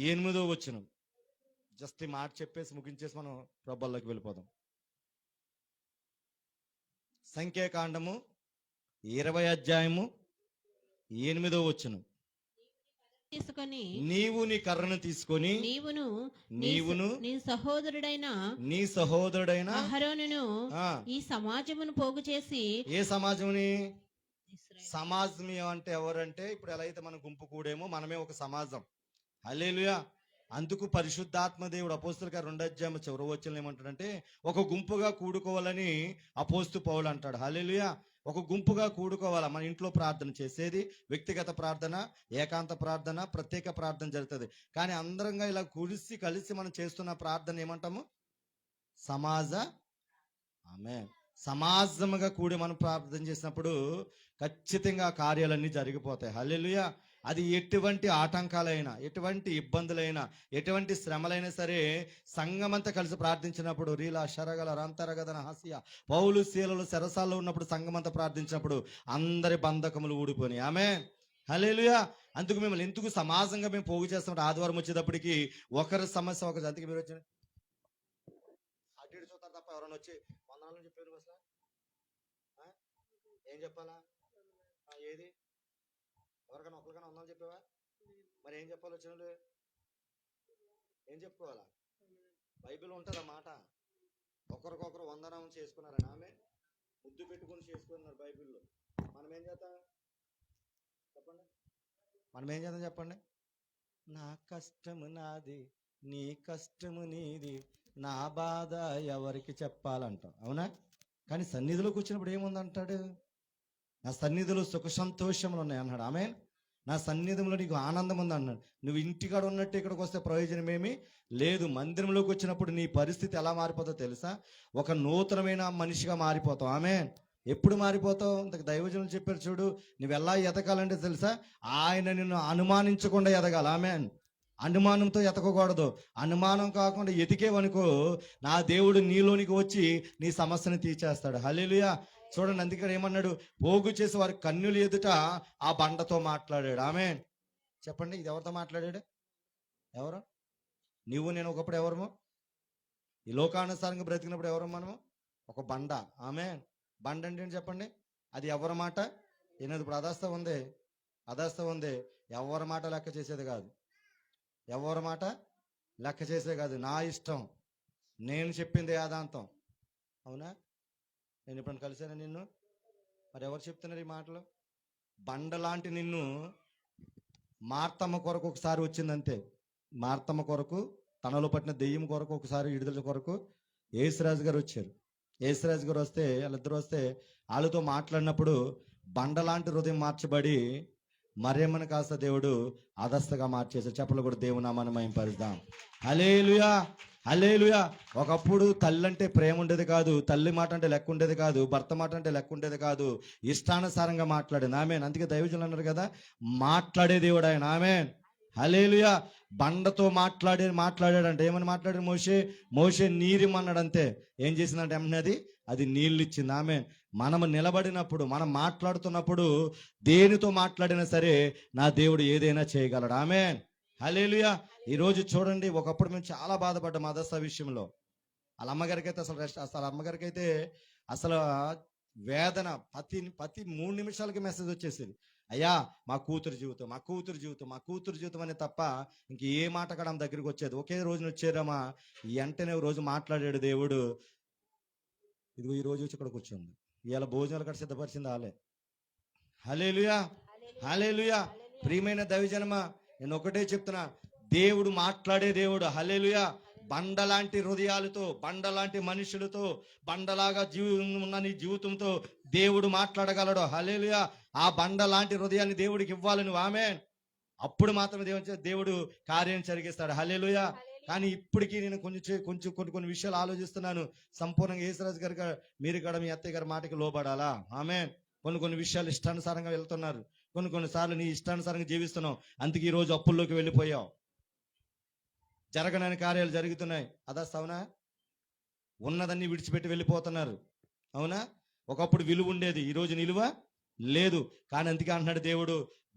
8వ వచనం. జస్ట్ ఈ మాట చెప్పేసి ముగించేసి మనం ప్రభువులోకి వెళ్ళిపోదాం. సంఖ్యాకాండము 20వ అధ్యాయము 8వ వచనం. తీసుకొని నీవు నీ కర్రను తీసుకొని నీవును నీ సహోదరుడైన అహరోనును ఈ సమాజమును పోగు చేసి. ఏ సమాజముని? సమాజం అంటే ఎవరంటే, ఇప్పుడు ఎలా అయితే మన గుంపు కూడేమో మనమే ఒక సమాజం. హల్లెలూయా. అందుకు పరిశుద్ధాత్మ దేవుడు అపోస్తలుగా 2వ అధ్యాయం చివరి వచనం ఏమంటాడంటే, ఒక గుంపుగా కూడుకోవాలని అపోస్తలు పౌలు అంటాడు. హల్లెలూయా. ఒక గుంపుగా కూడుకోవాలా. మన ఇంట్లో ప్రార్థన చేసేది వ్యక్తిగత ప్రార్థన, ఏకాంత ప్రార్థన, ప్రత్యేక ప్రార్థన జరుగుతుంది. కానీ అందరంగా ఇలా కలిసి మనం చేస్తున్న ప్రార్థన ఏమంటాము? సమాజముగా కూడి మనం ప్రార్థన చేసినప్పుడు ఖచ్చితంగా ఆ కార్యాలన్నీ జరిగిపోతాయి. హల్లెలూయా. అది ఎటువంటి ఆటంకాలైనా, ఎటువంటి ఇబ్బందులైనా, ఎటువంటి శ్రమలైనా సరే సంఘమంతా కలిసి ప్రార్థించినప్పుడు రీలా శరగల రంతరగదన హాస్య పౌలు శీలలు చెరసాల్లో ఉన్నప్పుడు సంఘమంతా ప్రార్థించినప్పుడు అందరి బంధకములు ఊడిపోయినాయి. ఆమేన్. హల్లెలూయా. అందుకు మిమ్మల్ని ఎందుకు సమాజంగా మేము పోగు చేస్తామంటే ఆదివారం వచ్చేటప్పటికి ఒకరి సమస్య ఒకరి అందుకే మీరు వచ్చిన అటు ఇటు చూస్తారు తప్ప ఎవరైనా వచ్చి వందనాలని చెప్పారు అసలు ఏం చెప్పాలా? ఏది ఎవరికైనా ఒకరికైనా వందనాలు చెప్పావా? మరి ఏం చెప్పాలి వచ్చిన వాళ్ళు? ఏం చెప్పుకోవాలా? బైబిల్ ఉంటుందా మాట? ఒకరికొకరు వందనం చేసుకున్నారని ఆమె ముద్దు పెట్టుకుని చేసుకున్నారు బైబిల్లో. మనం ఏం చేద్దాం చెప్పండి? మనం ఏం చేద్దాం చెప్పండి? నా కష్టము నాది, నీ కష్టము నీది, నా బాధ ఎవరికి చెప్పాలంటాం. అవునా? కానీ సన్నిధిలోకి వచ్చినప్పుడు ఏముందంటాడు? నా సన్నిధిలో సుఖ సంతోషములు ఉన్నాయి అన్నాడు. ఆమె నా సన్నిధిలో నీకు ఆనందం ఉంది అన్నాడు. నువ్వు ఇంటికాడ ఉన్నట్టు ఇక్కడికి వస్తే ప్రయోజనం ఏమీ లేదు. మందిరంలోకి వచ్చినప్పుడు నీ పరిస్థితి ఎలా మారిపోతుందో తెలుసా? ఒక నూతనమైన మనిషిగా మారిపోతావు. ఆమె ఎప్పుడు మారిపోతావు? ఇంతకు దైవజనులు చెప్పారు చూడు, నువ్వు ఎలా ఎదగాలంటే తెలుసా? ఆయన నిన్ను అనుమానించకుండా ఎదగాలి. ఆమె అనుమానంతో ఎతకకూడదు. అనుమానం కాకుండా ఎతికేవనుకో నా దేవుడు నీలోనికి వచ్చి నీ సమస్యను తీర్చేస్తాడు. హల్లెలూయా. చూడండి, అందుకని ఏమన్నాడు? పోగు చేసి వారి కన్నులు ఎదుట ఆ బండతో మాట్లాడాడు. ఆమేన్. చెప్పండి, ఇది ఎవరితో మాట్లాడాడు? ఎవరు? నువ్వు నేను ఒకప్పుడు ఎవరము? ఈ లోకానుసారంగా బ్రతికినప్పుడు ఎవరు మనము? ఒక బండ. ఆమేన్. బండ అంటే ఏంటి చెప్పండి? అది ఎవరి మాట ఈయనది. ఇప్పుడు అదాస్త ఉంది. ఎవరి మాట లెక్క చేసేది కాదు. ఎవరి మాట లెక్క చేసే కాదు. నా ఇష్టం, నేను చెప్పింది యాదాంతం. అవునా? నేను ఇప్పుడు కలిసాను నిన్ను, మరి ఎవరు చెప్తున్నారు ఈ మాటలు? బండలాంటి నిన్ను మార్తమ్మ కొరకు ఒకసారి వచ్చిందంతే. మార్తమ్మ కొరకు, తనలో పట్టిన దెయ్యం కొరకు ఒకసారి, విడుదల కొరకు యేసురాజు గారు వచ్చారు. యేసురాజు గారు వస్తే, వాళ్ళిద్దరు వస్తే వాళ్ళతో మాట్లాడినప్పుడు బండలాంటి హృదయం మార్చబడి మరియమ్మను కాస్త దేవుడు అదస్తగా మార్చేశారు. చెప్పలు కూడా దేవుని నామాన్ని మహిమపరుద్దాం. హల్లెలూయా, హల్లెలూయా. ఒకప్పుడు తల్లి అంటే ప్రేమ ఉండేది కాదు, తల్లి మాట అంటే లెక్క ఉండేది కాదు, భర్త మాట అంటే లెక్క ఉండేది కాదు. ఇష్టానుసారంగా మాట్లాడింది. ఆమేన్. అందుకే దైవజనులు అన్నారు కదా, మాట్లాడే దేవుడు ఆయన. ఆమేన్. హల్లెలూయా. బండతో మాట్లాడాడంటే ఏమని మాట్లాడాడు? మోషే నీరిమన్నాడు అంతే. ఏం చేసిందంటే ఏమన్నది? అది నీళ్ళు ఇచ్చింది. ఆమె మనము నిలబడినప్పుడు, మనం మాట్లాడుతున్నప్పుడు దేనితో మాట్లాడినా సరే నా దేవుడు ఏదైనా చేయగలడు. ఆమేన్. హల్లెలూయా. ఈరోజు చూడండి, ఒకప్పుడు మేము చాలా బాధపడ్డాం అదస్త విషయంలో. వాళ్ళ అమ్మగారికి అయితే అసలు అమ్మగారికి అయితే అసలు వేదన ప్రతి 3 నిమిషాలకి మెసేజ్ వచ్చేసేది. అయ్యా మా కూతురు జీవితం అనే తప్ప ఇంక ఏ మాట కూడా ఆమె దగ్గరికి వచ్చేది. ఒకే రోజున వచ్చేరమ్మా, వెంటనే రోజు మాట్లాడాడు దేవుడు. ఇదిగో ఈ రోజు వచ్చి ఇక్కడ కూర్చుంది. ఇవాళ భోజనాలు కూడా సిద్ధపరిచింది ఆలే. హల్లెలూయా, హల్లెలూయా. ప్రియమైన దైవజనమ, నేను ఒకటే చెప్తున్నా, దేవుడు మాట్లాడే దేవుడు. హల్లెలూయా. బండలాంటి హృదయాలతో, బండలాంటి మనుషులతో, బండలాగా ఉన్న నీ జీవితంతో దేవుడు మాట్లాడగలడు. హల్లెలూయా. ఆ బండలాంటి హృదయాన్ని దేవుడికి ఇవ్వాలి నువ్వు. ఆమేన్. అప్పుడు మాత్రం దేవుడు కార్యం జరిగిస్తాడు. హల్లెలూయా. కానీ ఇప్పటికీ నేను కొన్ని విషయాలు ఆలోచిస్తున్నాను. సంపూర్ణంగా యేసురాజు గారు మీరు కూడా మీ అత్తయ్య గారి మాటకి లోబడాలా? ఆమేన్. కొన్ని విషయాలు ఇష్టానుసారంగా వెళ్తున్నారు. కొన్నిసార్లు నీ ఇష్టానుసారంగా జీవిస్తున్నావు. అందుకే ఈ రోజు అప్పుల్లోకి వెళ్ళిపోయావు. జరగనని కార్యాలు జరుగుతున్నాయి. అవునా? ఉన్నదన్నీ విడిచిపెట్టి వెళ్ళిపోతున్నారు. అవునా? ఒకప్పుడు విలువ ఉండేది, ఈ రోజు నిలువ లేదు. కానీ అందుకే అంటున్నాడు దేవుడు,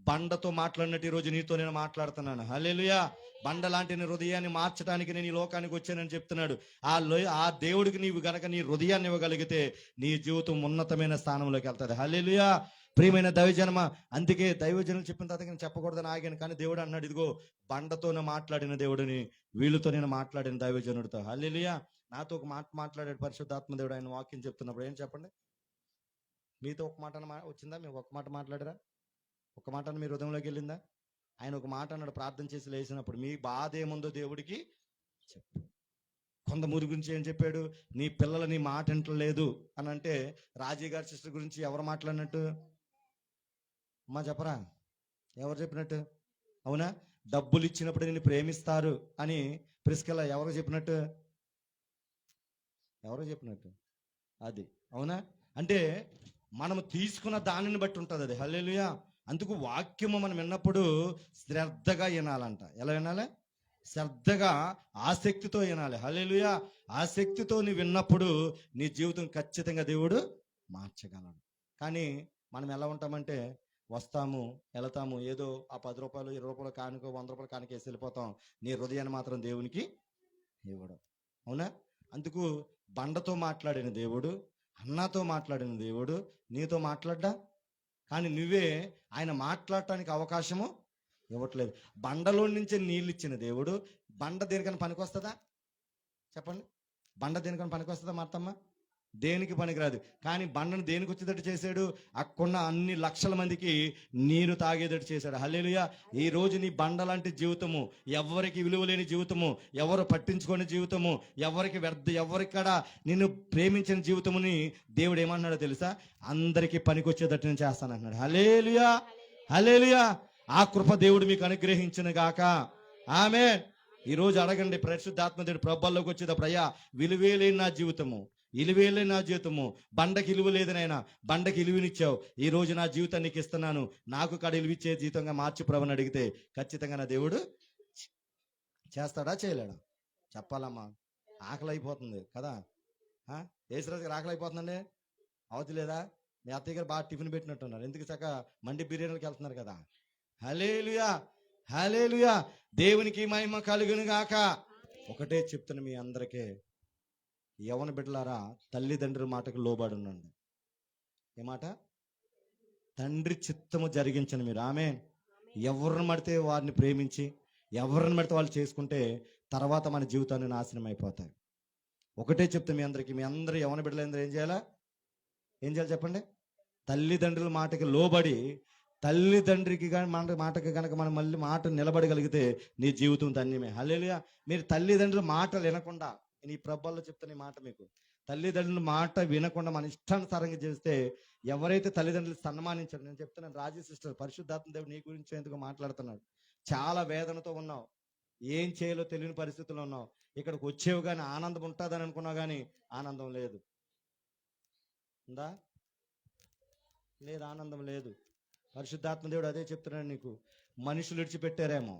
బండతో మాట్లాడినట్టు ఈ రోజు నీతో నేను మాట్లాడుతున్నాను. హల్లెలూయా. బండ లాంటి నీ హృదయాన్ని మార్చడానికి నేను ఈ లోకానికి వచ్చానని చెప్తున్నాడు. ఆ దేవుడికి నీవు గనక నీ హృదయాన్ని ఇవ్వగలిగితే నీ జీవితం ఉన్నతమైన స్థానంలోకి వెళ్తుంది. హల్లెలూయా. ప్రియమైన దైవజనమ, అందుకే దైవజనులు చెప్పిన తర్వాత నేను చెప్పకూడదని ఆగాను. కానీ దేవుడు అన్నాడు, ఇదిగో బండతోనే మాట్లాడిన దేవుడిని వీళ్ళతో నేను మాట్లాడిన దైవజనుడితో. హల్లెలూయా. నాతో ఒక మాట మాట్లాడాడు పరిశుద్ధాత్మ దేవుడు. ఆయన వాక్యం చెప్తున్నప్పుడు ఏం చెప్పండి? మీతో ఒక మాట వచ్చిందా? మీరు ఒక మాట మాట్లాడరా? ఒక మాట మీ హృదయంలోకి వెళ్ళిందా? ఆయన ఒక మాట అన్నాడు ప్రార్థన చేసి లేచినప్పుడు, మీ బాధ ఏముందో దేవుడికి చెప్పు. కొంతమంది గురించి ఏం చెప్పాడు? నీ పిల్లలు నీ మాట వింటలేదు అని అంటే, రాజీ గారి సిస్టర్ గురించి ఎవరు మాట్లాడినట్టు? అమ్మా చెప్పరా, ఎవరు చెప్పినట్టు? అవునా? డబ్బులు ఇచ్చినప్పుడు నిన్ను ప్రేమిస్తారు అని ప్రిస్కిల్లా ఎవరు చెప్పినట్టు? ఎవరో చెప్పినట్టు అది, అవునా? అంటే మనము తీసుకున్న దానిని బట్టి ఉంటుంది అది. హల్లెలూయా. అందుకు వాక్యము మనం విన్నప్పుడు శ్రద్ధగా వినాలంట. ఎలా వినాలి? శ్రద్ధగా, ఆసక్తితో వినాలి. హల్లెలూయా. ఆసక్తితో నువ్వు విన్నప్పుడు నీ జీవితం ఖచ్చితంగా దేవుడు మార్చగలడు. కానీ మనం ఎలా ఉంటామంటే వస్తాము, వెళతాము, ఏదో ఆ 10 రూపాయలు 20 రూపాయలు కానుకో 100 రూపాయలు కానుక వేసి వెళ్ళిపోతాం. నీ హృదయాన్ని మాత్రం దేవునికి ఇవ్వడం. అవునా? అందుకు బండతో మాట్లాడిన దేవుడు, అన్నతో మాట్లాడిన దేవుడు నీతో మాట్లాడ్డా? కానీ నువ్వే ఆయన మాట్లాడటానికి అవకాశము ఇవ్వట్లేదు. బండలో నుంచే నీళ్ళు ఇచ్చిన దేవుడు బండ దేనికన్నా పనికొస్తుందా? చెప్పండి. బండ దేనికన్నా పనికొస్తుందా మార్తమ్మ? దేనికి పనికిరాదు. కానీ బండను దేనికి వచ్చేటట్టు చేశాడు? అక్కడున్న అన్ని లక్షల మందికి నీరు తాగేటట్టు చేశాడు. హల్లెలూయా. ఈ రోజు నీ బండ లాంటి జీవితము, ఎవరికి విలువ లేని జీవితము, ఎవరు పట్టించుకోని జీవితము, ఎవరిక్కడ నిన్ను ప్రేమించిన జీవితముని దేవుడు ఏమన్నాడో తెలుసా? అందరికీ పనికొచ్చేటట్టు నేను చేస్తానంటున్నాడు. హల్లెలూయా, హల్లెలూయా. ఆ కృప దేవుడు మీకు అనుగ్రహించిన గాక. ఆమేన్. ఈ రోజు అడగండి, పరిశుద్ధాత్మ దేవుడు ప్రభల్లోకి వచ్చేటప్పుడు, అయ్యా విలువేలేని నా జీవితము, ఇలువేలే నా జీవితము, బండకి ఇలువ లేదనైనా బండకి ఇలువనిచ్చావు, ఈ రోజు నా జీవితాన్ని నీకు ఇస్తున్నాను, నాకు కాడ ఇలువిచ్చే జీవితంగా మార్చి ప్రభుని అడిగితే ఖచ్చితంగా నా దేవుడు చేస్తాడా చేయలేడా? చెప్పాలమ్మా. ఆకలి అయిపోతుంది కదా. ఏసురాజు గారు ఆకలి అయిపోతుందండి. అవతలేదా? మీ అత్తయ్య గారు బాగా టిఫిన్ పెట్టినట్టున్నారు. ఎందుకు చక్క మండి బిర్యానీకి వెళ్తున్నారు కదా. హల్లెలూయా, హల్లెలూయా. దేవునికి మహిమ కలుగును గాక. ఒకటే చెప్తున్నా మీ అందరికీ, యవన బిడ్డలారా, తల్లిదండ్రుల మాటకు లోబడి ఉండండి. ఏమాట? తండ్రి చిత్తము జరిగించండి మీరు. ఆమేన్. ఎవరిని పడితే వారిని ప్రేమించి ఎవరిని పడితే వాళ్ళు చేసుకుంటే తర్వాత మన జీవితాన్ని నాశనం అయిపోతాయి. ఒకటే చెప్తే మీ అందరికీ, మీ అందరూ యవన బిడ్డలందరూ ఏం చేయాలి చెప్పండి? తల్లిదండ్రుల మాటకి లోబడి, తల్లిదండ్రికి కానీ మన మాటకి కనుక మనం మళ్ళీ మాట నిలబడగలిగితే నీ జీవితం ధన్యమే. హల్లెలూయా. మీరు తల్లిదండ్రుల మాటలు వినకుండా, నీ ప్రభల్లో చెప్తున్న ఈ మాట మీకు, తల్లిదండ్రుల మాట వినకుండా మన ఇష్టానుసారంగా చేస్తే, ఎవరైతే తల్లిదండ్రులు సన్మానించారు, నేను చెప్తున్నాను రాజీ సిస్టర్, పరిశుద్ధాత్మ దేవుడు నీ గురించి ఎందుకు మాట్లాడుతున్నాడు. చాలా వేదనతో ఉన్నావు, ఏం చేయాలో తెలియని పరిస్థితుల్లో ఉన్నావు. ఇక్కడికి వచ్చేవి కానీ ఆనందం ఉంటుందని అనుకున్నావు, కానీ ఆనందం లేదు. ఉందా? లేదు, ఆనందం లేదు. పరిశుద్ధాత్మ దేవుడు అదే చెప్తున్నాడు నీకు. మనుషులు విడిచిపెట్టారేమో,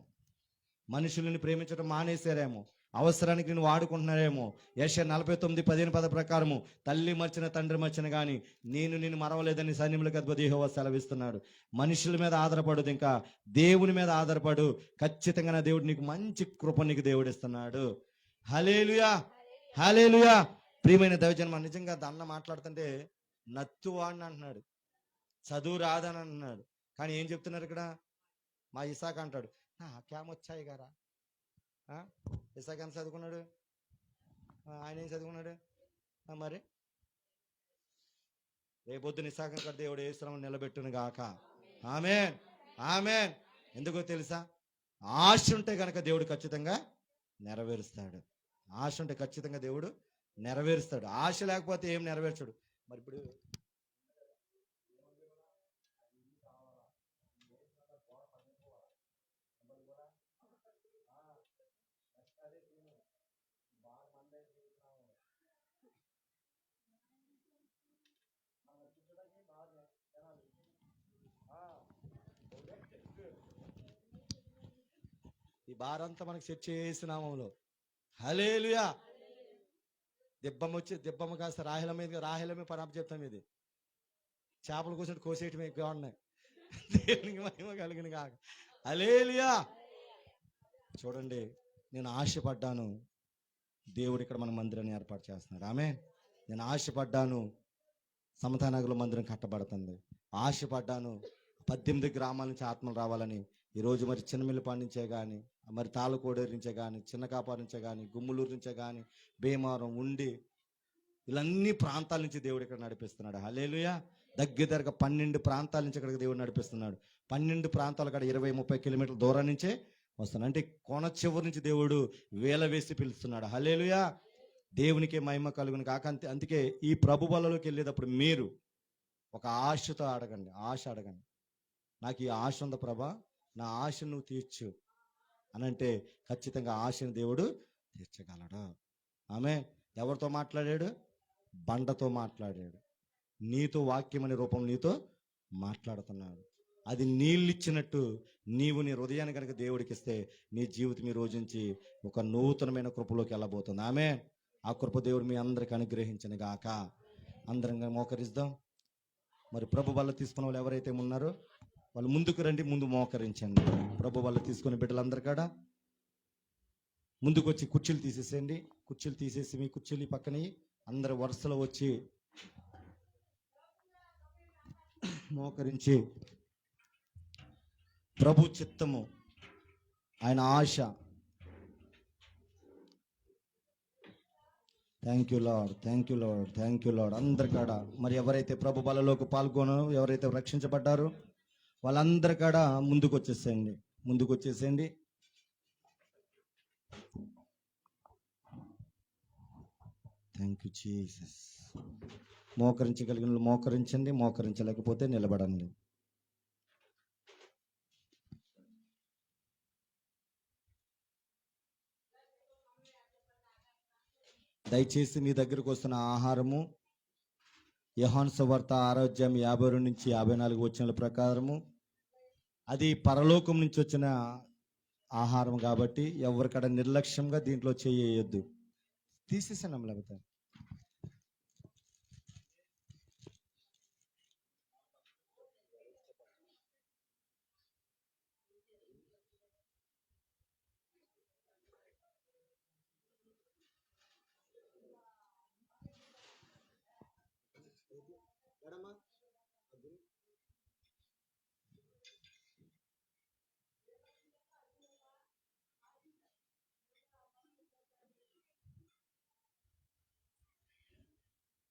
మనుషుల్ని ప్రేమించడం మానేశారేమో, అవసరానికి నేను వాడుకుంటున్నారేమో. యెషయా 49:15 ప్రకారము తల్లి మర్చిన తండ్రి మర్చిన కానీ నిన్ను మరవలేదని సైన్యములకు అధిపతి యెహోవా సెలవిస్తున్నాడు. మనుషుల మీద ఆధారపడదు, ఇంకా దేవుని మీద ఆధారపడు. ఖచ్చితంగా నా దేవుడు నీకు మంచి కృప నీకు దేవుడు ఇస్తున్నాడు. హల్లెలూయా, హల్లెలూయా. ప్రియమైన దైవజనం, నిజంగా అన్న మాట్లాడుతుంటే నత్తువాడిని అంటున్నాడు, చదువు రాదని అంటున్నాడు. కానీ ఏం చెప్తున్నారు ఇక్కడ? మా ఇసాక్ అంటాడు, క్యామొచ్చాయి గారా. ఇసాక్ ఎంత చదువుకున్నాడు? ఆయన ఏం చదువుకున్నాడు? మరి రేపొద్దున ఇసాక్ గారు దేవుడు యేసునామమున నిలబెట్టును గాక. ఆమేన్, ఆమేన్. ఎందుకో తెలుసా? ఆశ ఉంటే గనక దేవుడు ఖచ్చితంగా నెరవేరుస్తాడు. ఆశ ఉంటే ఖచ్చితంగా దేవుడు నెరవేరుస్తాడు. ఆశ లేకపోతే ఏం నెరవేర్చాడు. మరి ఇప్పుడు ఈ బారంతా మనకు సెట్ చేసి నామంలో. హల్లెలూయా. దిబ్బమ్మ కాస్త రాహిలమే పని చెప్తాం. ఇది చేపలు కూర్చొని కోసేయటమే ఎక్కువ ఉన్నాయి. దేవునికి మహిమ కలిగిన కాక. హల్లెలూయా. చూడండి, నేను ఆశపడ్డాను, దేవుడు ఇక్కడ మన మందిరాన్ని ఏర్పాటు చేస్తున్నాడు. ఆమేన్. నేను ఆశపడ్డాను, సమతానగర్లో మందిరం కట్టబడుతుంది. ఆశపడ్డాను 18 గ్రామాల నుంచి ఆత్మలు రావాలని. ఈరోజు మరి చిన్నమిల్లిపాడు నుంచే కానీ, మరి తాళకోడేరు నుంచే కానీ, చిన్న కాపాడు నుంచే కానీ, గుమ్మలూరు నుంచే కానీ, భీమవరం, ఉండి, ఇలాన్ని ప్రాంతాల నుంచి దేవుడు ఇక్కడ నడిపిస్తున్నాడు. హల్లెలూయా. దగ్గరగా 12 ప్రాంతాల నుంచి ఇక్కడికి దేవుడు నడిపిస్తున్నాడు. 12 ప్రాంతాల కాడ 20-30 కిలోమీటర్ల దూరం నుంచే వస్తున్నాడు. అంటే కొన చివరి నుంచి దేవుడు వేల వేసి పిలుస్తున్నాడు. హల్లెలూయా. దేవునికే మహిమ కలుగును కాక. అందుకే ఈ ప్రభు బలలోకి వెళ్ళేటప్పుడు మీరు ఒక ఆశతో అడగండి, ఆశ అడగండి. నాకు ఈ ఆశ ఉంది ప్రభా, నా ఆశ నువ్వు తీర్చు అనంటే ఖచ్చితంగా ఆశను దేవుడు తీర్చగలడు. ఆమె ఎవరితో మాట్లాడాడు? బండతో మాట్లాడాడు. నీతో వాక్యం అనే రూపం నీతో మాట్లాడుతున్నాడు. అది నీళ్ళు ఇచ్చినట్టు నీవు నీ హృదయాన్ని కనుక దేవుడికి ఇస్తే నీ జీవితం ఈ రోజు నుంచి ఒక నూతనమైన కృపలోకి వెళ్ళబోతుంది. ఆమె ఆ కృప దేవుడు మీ అందరికి అనుగ్రహించను గాక. అందరం మోకరిద్దాం. మరి ప్రభు వల్ల తీసుకున్న వాళ్ళు ఎవరైతే ఉన్నారో వాళ్ళు ముందుకు రండి, ముందు మోకరించండి. ప్రభు వల్ల తీసుకునే బిడ్డలందరూ కూడా ముందుకు వచ్చి కుర్చీలు తీసేసేయండి. కుర్చీలు తీసేసి మీ కుర్చీలు పక్కన అందరు వరుసలో వచ్చి మోకరించి ప్రభు చిత్తము, ఆయన ఆశ. Thank you Lord, thank you Lord, thank you Lord. అందరి కాడ మరి ఎవరైతే ప్రభు బలలోకి పాల్గొనో, ఎవరైతే రక్షించబడ్డారో వాళ్ళందరి కాడ ముందుకు వచ్చేసేయండి, ముందుకు వచ్చేసేయండి. Thank you Jesus. మోకరించగలిగిన మోకరించండి, మోకరించలేకపోతే నిలబడండి. దయచేసి మీ దగ్గరకు వస్తున్న ఆహారము యోహాను సువార్త 6:52 నుంచి 54 వచనాల ప్రకారము అది పరలోకం నుంచి వచ్చిన ఆహారం కాబట్టి ఎవరికడ నిర్లక్ష్యంగా దీంట్లో చేయొద్దు. తీసేసాను లేకపోతే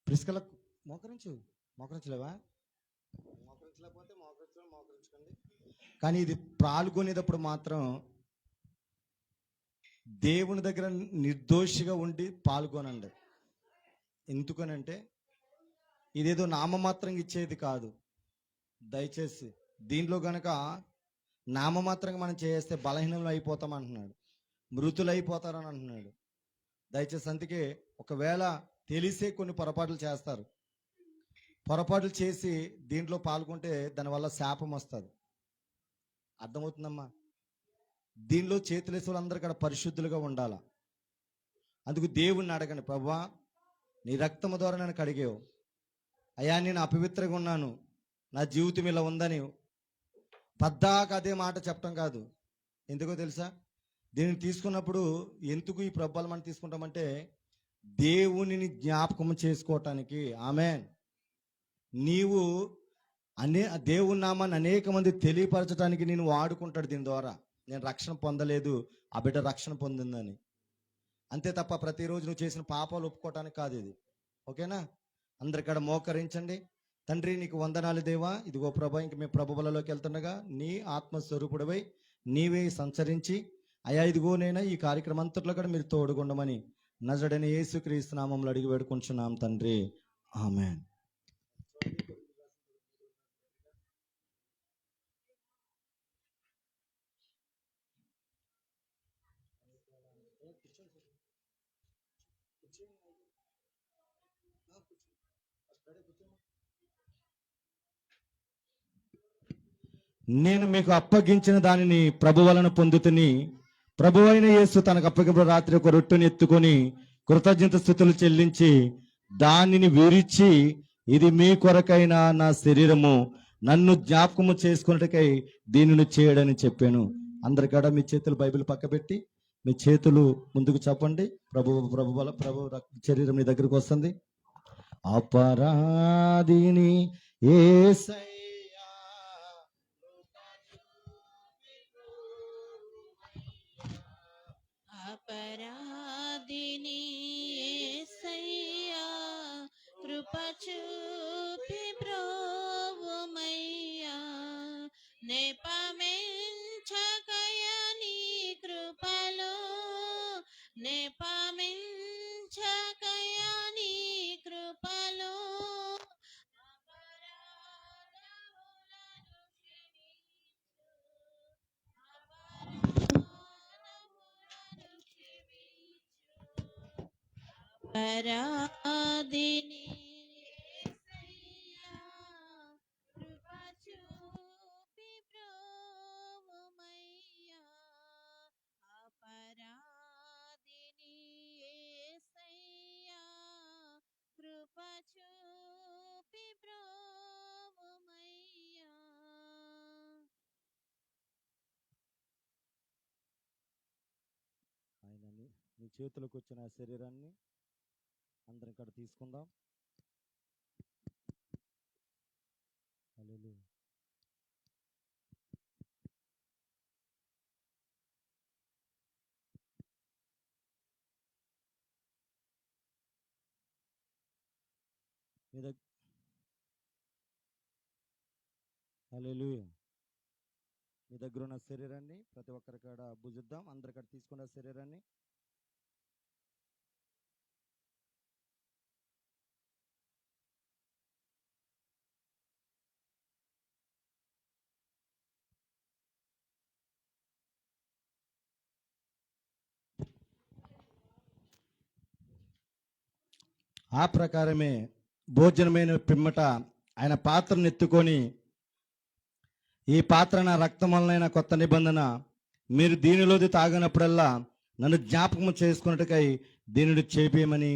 ప్రిస్కల మోకరించలేవా? మోకరించలేకపోతే మోకరించకండి. కానీ ఇది పాల్గొనేటప్పుడు మాత్రం దేవుని దగ్గర నిర్దోషిగా ఉండి పాల్గొనండి. ఎందుకనంటే ఇదేదో నామమాత్రంగా ఇచ్చేది కాదు. దయచేసి దీంట్లో గనక నామమాత్రంగా మనం చేస్తే బలహీనంలో అయిపోతాం అంటున్నాడు, మృతులు అయిపోతారని అంటున్నాడు. దయచేసి అందుకే ఒకవేళ తెలిసే కొన్ని పొరపాట్లు చేస్తారు. పొరపాట్లు చేసి దీంట్లో పాల్గొంటే దానివల్ల శాపం వస్తుంది. అర్థమవుతుందమ్మా? దీనిలో చేతులేసే వాళ్ళందరూ కూడా పరిశుద్ధులుగా ఉండాల. అందుకు దేవుణ్ణి అడగండి, ప్రభువా నీ రక్తము ద్వారా నన్ను కడిగేవు అయ్యా, నేను అపవిత్రంగా ఉన్నాను, నా జీవితం ఇలా ఉందని పద్దాక అదే మాట చెప్పడం కాదు. ఎందుకో తెలుసా? దీన్ని తీసుకున్నప్పుడు ఎందుకు ఈ ప్రభావాలు మనం తీసుకుంటామంటే దేవునిని జ్ఞాపకం చేసుకోవటానికి. ఆమేన్. నీవు దేవుని నామాన్ని అనేక మంది తెలియపరచడానికి నేను వాడుకుంటాడు. దీని ద్వారా నేను రక్షణ పొందలేదు, ఆ బిడ్డ రక్షణ పొందిందని. అంతే తప్ప ప్రతిరోజు నువ్వు చేసిన పాపాలు ఒప్పుకోవటానికి కాదు ఇది. ఓకేనా? అందరికడ మోకరించండి. తండ్రి నీకు వందనాలు దేవా. ఇదిగో ప్రభా, ఇంక మేము ప్రభువులలోకి వెళ్తుండగా నీ ఆత్మస్వరూపుడవై నీవే సంచరించి అయ్యా ఇదిగో నైనా ఈ కార్యక్రమం అంతట్లో కూడా మీరు తోడుగుండమని నజరేయుడైన యేసుక్రీస్తు నామములో అడిగి వేడుకుంటున్నాం తండ్రి. ఆమేన్. నేను మీకు అప్పగించిన దానిని ప్రభు వలన పొందుతుని, ప్రభు అయిన యేసు తనకు అప్పగించిన రాత్రి ఒక రొట్టెని ఎత్తుకొని కృతజ్ఞత స్థుతులు చెల్లించి దానిని విరిచి, ఇది మీ కొరకైన నా శరీరము, నన్ను జ్ఞాపకము చేసుకున్నట్టుకై దీనిని చేయడని చెప్పాను. అందరికాడ మీ చేతులు బైబిల్ పక్క పెట్టి మీ చేతులు ముందుకు చెప్పండి. ప్రభు శరీరం మీ దగ్గరకు వస్తుంది. అపరాధిని యేసయ్యా, అపరాధిని యేసయ్యా, కృప చూపి బ్రోవుమయ్యా, నెపమించకయా నీ కృపలో, నెపమించకయా నీ కృపలో, అపరాధిని చూపి బ్రోవుమయ్యా. ఆయన నీ చేతులకు వచ్చిన ఆ శరీరాన్ని అందరం ఇక్కడ తీసుకుందాం. హల్లెలూయా. మీ దగ్గర హల్లెలూయా. మీ దగ్గర ఉన్న శరీరాన్ని ప్రతి ఒక్కరి కాడ భుజిద్దాం. అందరి కాడ తీసుకున్న శరీరాన్ని ఆ ప్రకారమే భోజనమైన పిమ్మట ఆయన పాత్రను ఎత్తుకొని, ఈ పాత్ర నా రక్తం వలన కొత్త నిబంధన, మీరు దీనిలోది తాగినప్పుడల్లా నన్ను జ్ఞాపకం చేసుకున్నట్టుకై దీనిని చేపేయమని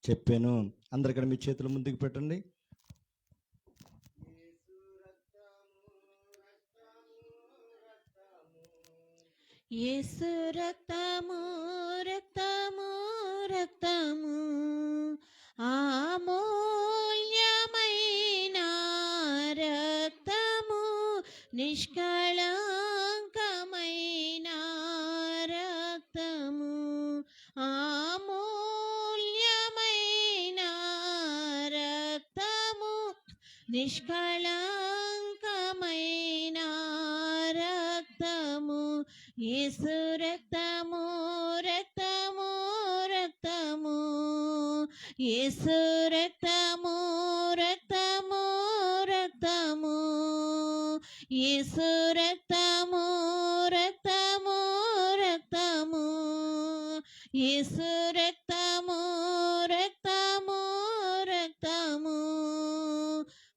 చెప్పాను. అందరు ఇక్కడ మీ చేతులు ముందుకు పెట్టండి. యేసు రక్తము రక్తము రక్తము అమూల్యమైన రక్తము, నిష్కళంకమైన రక్తము, అమూల్యమైన రక్తము, నిష్కళంకమైన రక్తము. యేసు రక్తము రక్తము రక్తము, యేసు రక్తము రక్తము రక్తము, యేసు రక్తము రక్తము రక్తము, యేసు రక్తము రక్తము రక్తము.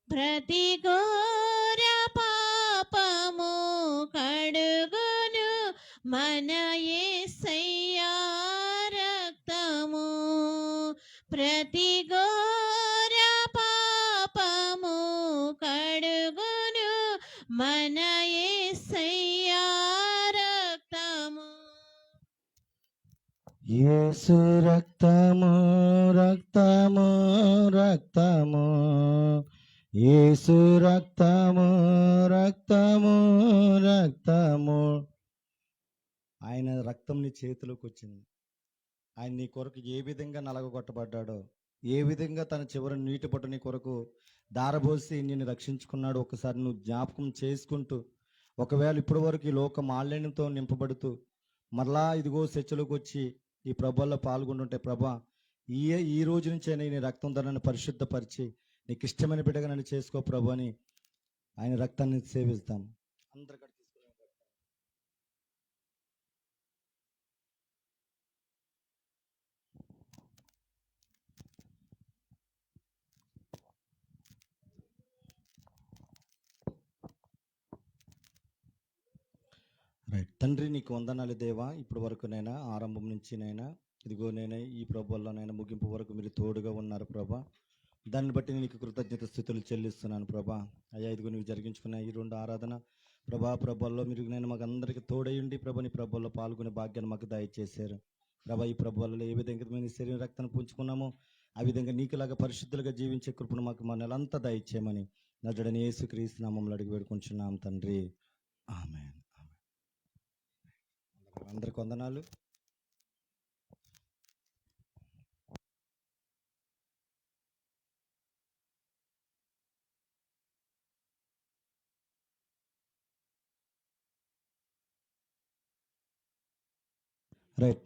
ప్రతి ఘోర పాపము కడుగును మన యేసయ్యా రక్తము. ప్రతి ఘోర పాపము కడుగును మన యేసయ్యా రక్తము. యేసు రక్తము రక్తము రక్తము, యేసు రక్తము రక్తము రక్తము. ఆయన రక్తం నీ చేతిలోకి వచ్చింది. ఆయన నీ కొరకు ఏ విధంగా నలగొట్టబడ్డాడో, ఏ విధంగా తన చివరి నీటి పట్టు నీ కొరకు దారబోసి నిన్ను రక్షించుకున్నాడు ఒకసారి నువ్వు జ్ఞాపకం చేసుకుంటూ, ఒకవేళ ఇప్పటి వరకు ఈ లోక మాలిన్యంతో నింపబడుతూ మరలా ఇదిగో చర్చలోకి వచ్చి ఈ ప్రభుల్లో పాల్గొంటుంటే, ప్రభా ఈ రోజు నుంచే నీ రక్తం ధరను పరిశుద్ధపరిచి నీకు ఇష్టమైన బిడ్డగా నన్ను చేసుకో ప్రభు అని ఆయన రక్తాన్ని సేవిస్తాం. అందరికీ రైట్. తండ్రి నీకు వందనాలు దేవా, ఇప్పటి వరకు నైనా ఆరంభం నుంచి నైనా ఇదిగో నేనే ఈ ప్రభుల్లో నైనా ముగింపు వరకు మీరు తోడుగా ఉన్నారు ప్రభా. దాన్ని బట్టి నీకు కృతజ్ఞత స్థితులు చెల్లిస్తున్నాను ప్రభా. అయ్యా ఇదిగో నువ్వు జరిగించుకున్న ఈ రెండు ఆరాధన ప్రభుల్లో మీరు నేను మాకు అందరికీ తోడయుండి ప్రభా నీ ప్రభుల్లో పాల్గొనే భాగ్యాన్ని మాకు దయచేశారు ప్రభా. ఈ ప్రభుల్లో ఏ విధంగా మేము శరీర రక్తాన్ని పుంజుకున్నామో ఆ విధంగా నీకులాగా పరిశుద్ధులుగా జీవించే కృపను మాకు మా నెలంతా దయచేయమని నజరుడైన యేసుక్రీస్తు నామములో అడిగి వేడుకుంటున్నాం తండ్రి. ఆమేన్. అందరికి వందనాలు. రైట్.